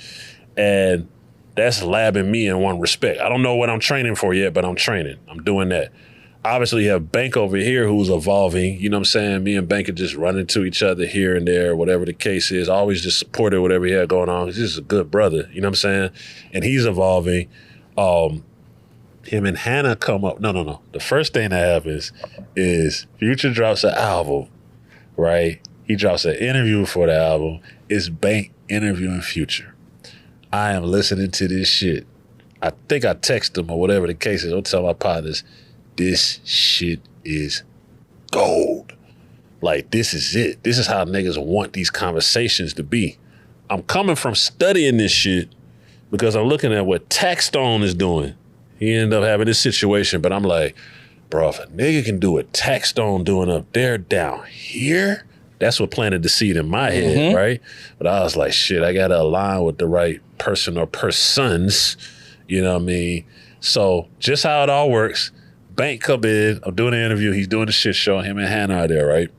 And that's labbing me in one respect. I don't know what I'm training for yet, but I'm training. I'm doing that. Obviously, you have Bank over here who's evolving. You know what I'm saying? Me and Bank are just running to each other here and there, whatever the case is. I always just supported whatever he had going on. He's just a good brother. You know what I'm saying? And he's evolving. Him and Hannah come up. No. The first thing that happens is Future drops an album, right? He drops an interview for the album. It's Bank interviewing Future. I am listening to this shit. I think I text him or whatever the case is. I'll tell my partners, this shit is gold. Like, this is it. This is how niggas want these conversations to be. I'm coming from studying this shit because I'm looking at what Taxstone is doing. He ended up having this situation, but I'm like, bro, if a nigga can do what Tax Stone doing up there down here, that's what planted the seed in my head, right? But I was like, shit, I gotta align with the right person or persons, you know what I mean? So just how it all works, Bank come in, I'm doing an interview, he's doing the shit show, him and Hannah are there, right?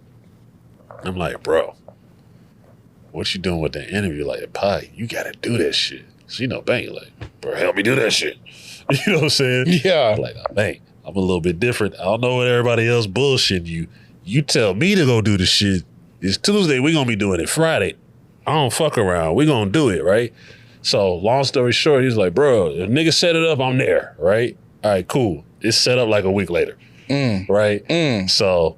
I'm like, bro, what you doing with the interview? Like, Pi, you gotta do that shit. So, you know, Bank like, bro, help me do that shit. You know what I'm saying? Yeah. I'm like, Bank, I'm a little bit different. I don't know what everybody else bullshitting you. You tell me to go do the shit. It's Tuesday, we gonna be doing it Friday. I don't fuck around. We gonna do it, right? So long story short, he's like, bro, if nigga set it up, I'm there, right? All right, cool. It's set up like a week later, right? So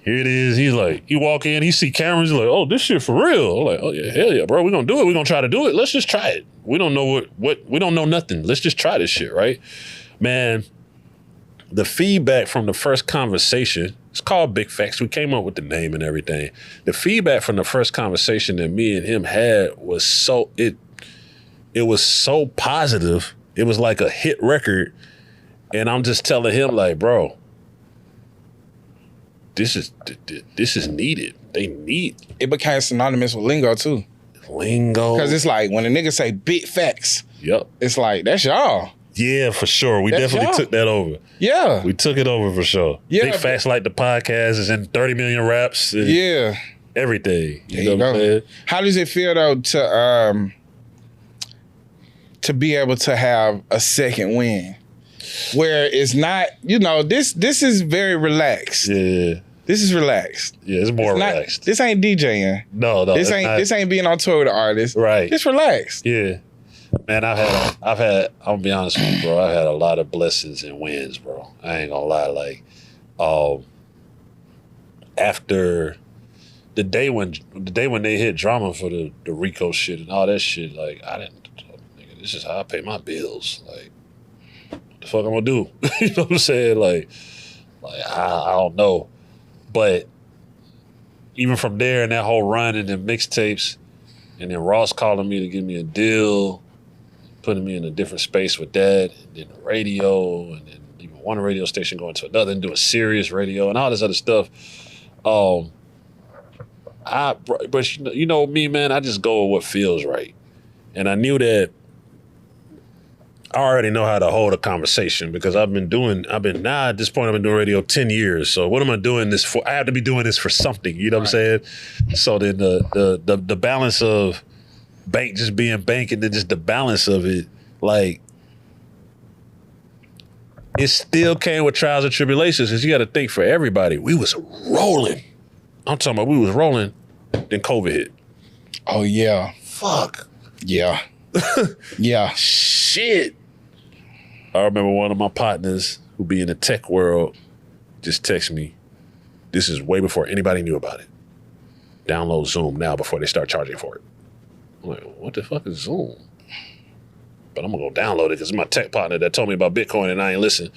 here it is. He's like, he walk in, he see cameras, he's like, oh, this shit for real. I'm like, oh yeah, hell yeah, bro. We gonna do it. We gonna try to do it. Let's just try it. We don't know what we don't know nothing. Let's just try this shit, right? Man, the feedback from the first conversation, it's called Big Facts. We came up with the name and everything. The feedback from the first conversation that me and him had was it was so positive. It was like a hit record. And I'm just telling him like, bro, this is needed. They need. It became synonymous with lingo too. Lingo. Because it's like when a nigga say big facts, Yep. it's like, that's y'all. Yeah, for sure. We That's definitely y'all. took that over. Yeah. We took it over for sure. Yeah, Big Facts like the podcast is in 30 million raps. And Yeah. everything. There You know what I'm saying? How does it feel though to be able to have a second win? Where it's not, you know, this is very relaxed. Yeah. This is relaxed. Yeah, it's more Not- relaxed. this ain't DJing. No, This it's ain't not. this ain't being on tour with the artist. Right. It's relaxed. Yeah. Man, I'm gonna be honest with you, bro. I've had a lot of blessings and wins, bro. I ain't gonna lie. Like, after the day when they hit drama for the Rico shit and all that shit, like, I didn't, nigga, this is how I pay my bills. Like, what the fuck I'm gonna do? You know what I'm saying? Like I don't know. But even from there and that whole run and then mixtapes, and then Ross calling me to give me a deal, putting me in a different space with that, and then the radio, and then even one radio station going to another and doing serious radio and all this other stuff. But you know me, man, I just go with what feels right. And I knew that I already know how to hold a conversation because now at this point I've been doing radio 10 years. So what am I doing this for? I have to be doing this for something, you know what I'm saying? So then the balance of Bank just being Bank and then just the balance of it, like, it still came with trials and tribulations because you got to think for everybody, we was rolling. I'm talking about we was rolling, then COVID hit. Oh yeah. Fuck. Yeah. Yeah. Shit. I remember one of my partners who be in the tech world just text me, this is way before anybody knew about it. Download Zoom now before they start charging for it. I'm like, what the fuck is Zoom? But I'm gonna go download it because it's my tech partner that told me about Bitcoin and I ain't listen.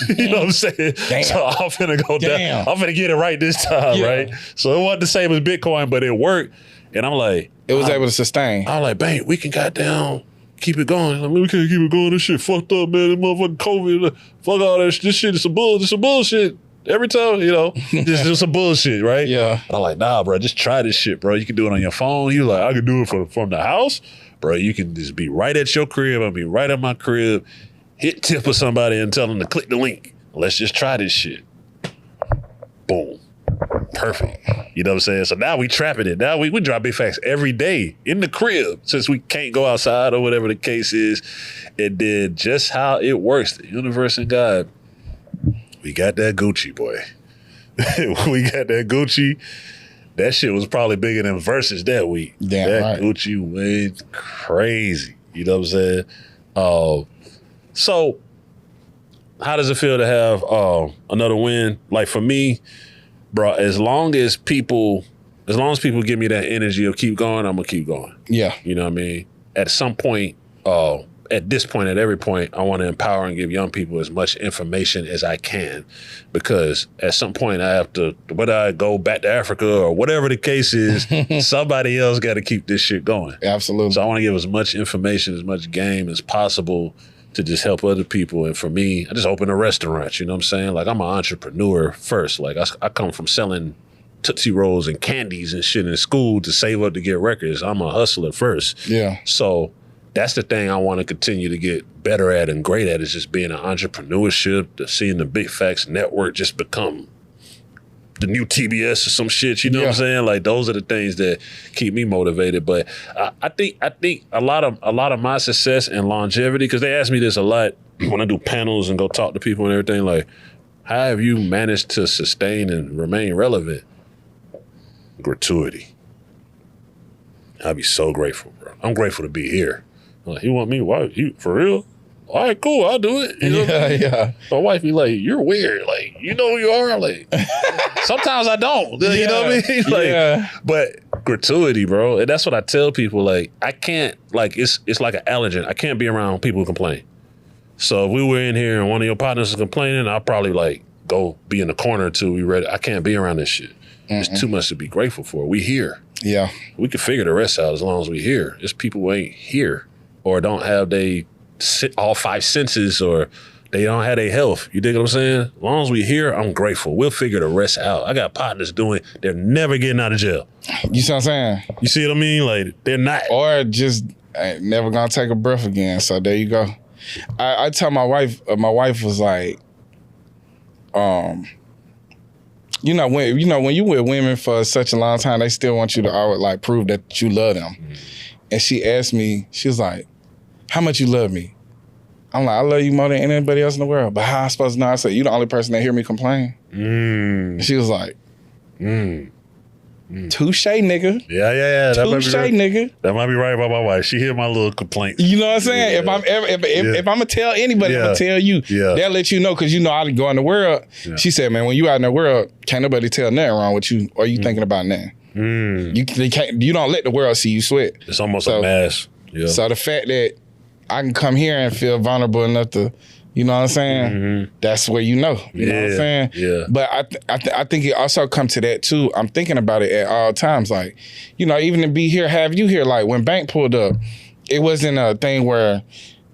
You know what I'm saying? Damn. So I'm finna go down. I'm finna get it right this time, Yeah. right? So it wasn't the same as Bitcoin, but it worked. And I'm like, It was able to sustain. I was like, bang, we can goddamn keep it going. Like, we can't keep it going. This shit fucked up, man. This motherfucking COVID. Fuck all that. This shit is some bullshit. Every time, you know, this is some bullshit, right? Yeah. And I'm like, nah, bro, just try this shit, bro. You can do it on your phone. He was like, I can do it from the house. Bro, you can just be right at your crib. I'll be right at my crib. Hit tip of somebody and tell them to click the link. Let's just try this shit. Boom. Perfect. You know what I'm saying? So now we trapping it. Now we drop Big Facts every day in the crib since we can't go outside or whatever the case is. And then just how it works, the universe and God, we got that Gucci, boy. We got that Gucci. That shit was probably bigger than Versus that week. Damn that right. Gucci went crazy. You know what I'm saying? So how does it feel to have another win? Like for me, bro, as long as people give me that energy of keep going, I'm gonna keep going. Yeah. You know what I mean? At some point, at this point, at every point, I want to empower and give young people as much information as I can, because at some point I have to, whether I go back to Africa or whatever the case is, somebody else got to keep this shit going. Absolutely. So I want to give as much information, as much game as possible to just help other people. And for me, I just opened a restaurant, you know what I'm saying? Like, I'm an entrepreneur first. Like, I come from selling Tootsie Rolls and candies and shit in school to save up to get records. I'm a hustler first. Yeah. So that's the thing I want to continue to get better at and great at, is just being an entrepreneurship, seeing the Big Facts Network just become the new TBS or some shit, you know what I'm saying? Like, those are the things that keep me motivated. But I think a lot of my success and longevity, because they ask me this a lot when I do panels and go talk to people and everything, like, how have you managed to sustain and remain relevant? Gratuity. I'd be so grateful, bro. I'm grateful to be here. Like, you want me? Why? You for real? All right, cool. I'll do it. You know what I mean? Yeah. My wife be like, "You're weird. Like, you know who you are." Like, sometimes I don't. You know what I mean? Like, but gratuity, bro. And that's what I tell people. Like, I can't. Like, it's like an allergen. I can't be around people who complain. So if we were in here and one of your partners is complaining, I'll probably like go be in the corner till we ready. I can't be around this shit. It's too much to be grateful for. We here. Yeah. We can figure the rest out as long as we here. It's people who ain't here or don't have all five senses, or they don't have their health. You dig what I'm saying? As long as we here, I'm grateful. We'll figure the rest out. I got partners they're never getting out of jail. You see what I'm saying? You see what I mean? Like, they're not. Or just ain't never gonna take a breath again. So there you go. I tell my wife was like, when you with women for such a long time, they still want you to always like prove that you love them. And she asked me, she was like, how much you love me? I'm like, I love you more than anybody else in the world. But how am I supposed to know? I said, you the only person that hear me complain. She was like, touche, nigga. Yeah. Touche, nigga. That might be right about my wife. She hear my little complaints. You know what I'm saying? Yeah. If I'm gonna tell anybody, I'm gonna tell you. Yeah. They'll let you know, because you know I go in the world. Yeah. She said, man, when you out in the world, can't nobody tell nothing wrong with you or you thinking about nothing. You don't let the world see you sweat. It's almost a mask. Yeah. So the fact that I can come here and feel vulnerable enough to, you know what I'm saying? That's where you know. You know what I'm saying? Yeah. But I think it also come to that too. I'm thinking about it at all times. Like, you know, even to be here, have you here. Like when Bank pulled up, it wasn't a thing where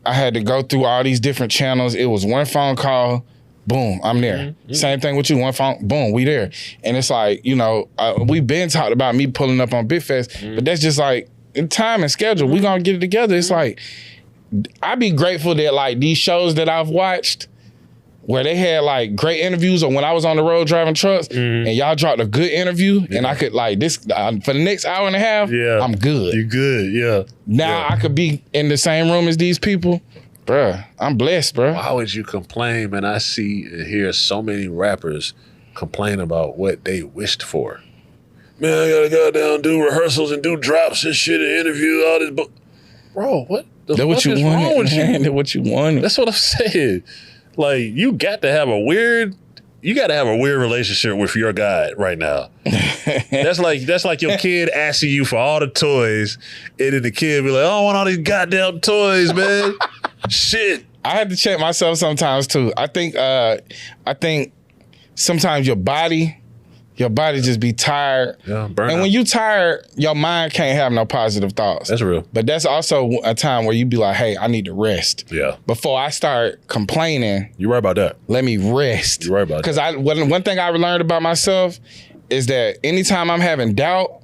I had to go through all these different channels. It was one phone call, boom, I'm there. Same thing with you, one phone, boom, we there. And it's like, you know, we've been talked about me pulling up on Big Fest, but that's just like time and schedule. We gonna get it together. It's like, I be grateful that like these shows that I've watched where they had like great interviews, or when I was on the road driving trucks and y'all dropped a good interview and I could like this for the next hour and a half, I'm good. You good, yeah. Now I could be in the same room as these people. Bruh, I'm blessed, bruh. Why would you complain, man? I see and hear so many rappers complain about what they wished for. Man, I gotta go down, do rehearsals and do drops and shit and interviews, all this. Bro, what the fuck is wrong with you? That's what you wanted. That's what I'm saying. Like, you got to have a weird relationship with your guy right now. That's like your kid asking you for all the toys, and then the kid be like, I don't want all these goddamn toys, man. Shit. I had to check myself sometimes too. I think sometimes your body just be tired. Yeah, and when you tired, your mind can't have no positive thoughts. That's real. But that's also a time where you be like, hey, I need to rest. Yeah. Before I start complaining. You're right about that. Let me rest. You're right about that. Because one thing I've learned about myself is that anytime I'm having doubt,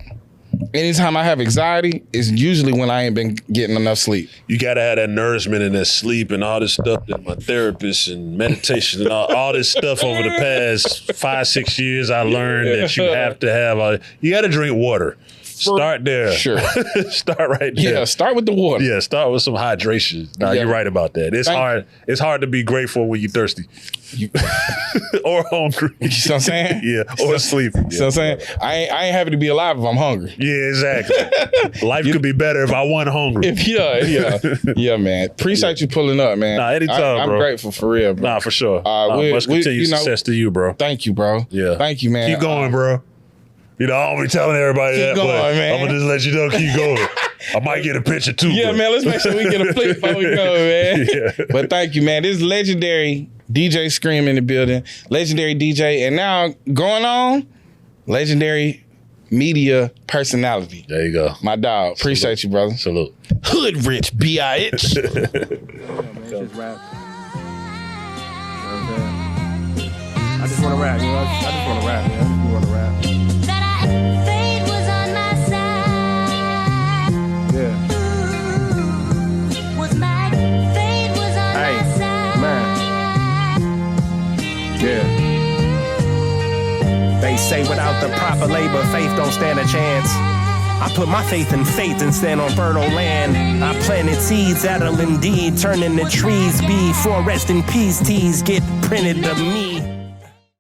anytime I have anxiety, is usually when I ain't been getting enough sleep. You gotta have that nourishment and that sleep and all this stuff that my therapist and meditation and all this stuff over the past 5-6 years I learned that you have to have. You gotta drink water. Start there. Sure. Start right there. Yeah, start with the water. Yeah, start with some hydration. Nah, you're right about that. It's hard. It's hard to be grateful when you're thirsty. Or hungry. You know what I'm saying? Yeah, or sleepy. You know what I'm saying? I ain't happy to be alive if I'm hungry. Yeah, exactly. Life could be better if I wasn't hungry. Yeah, man. Appreciate you pulling up, man. Nah, anytime, I'm bro. grateful for real, bro. Nah, for sure. Much continued success to you, bro. Thank you, bro. Yeah. Thank you, man. Keep going, bro. You know, I don't be telling everybody that, going, but man. I'm going to just let you know, keep going. I might get a picture too. Yeah, bro. man, let's make sure we get a flick before we go, man. Yeah. But thank you, man. This is legendary DJ Scream in the building. Legendary DJ. And now going on, legendary media personality. There you go. My dog. Appreciate you, brother. Salute. Hood rich, B.I.H. Just rap. You know what I'm saying? I just want to rap, you know? I just want to rap, man. I just want to rap. Fate was on my side. Yeah. Was my fate was on Hey, my side. man. Yeah. They say without the proper labor, faith don't stand a chance. I put my faith in faith and stand on fertile land. I planted seeds that'll indeed turn into trees. Be forest and peace teas get printed to me.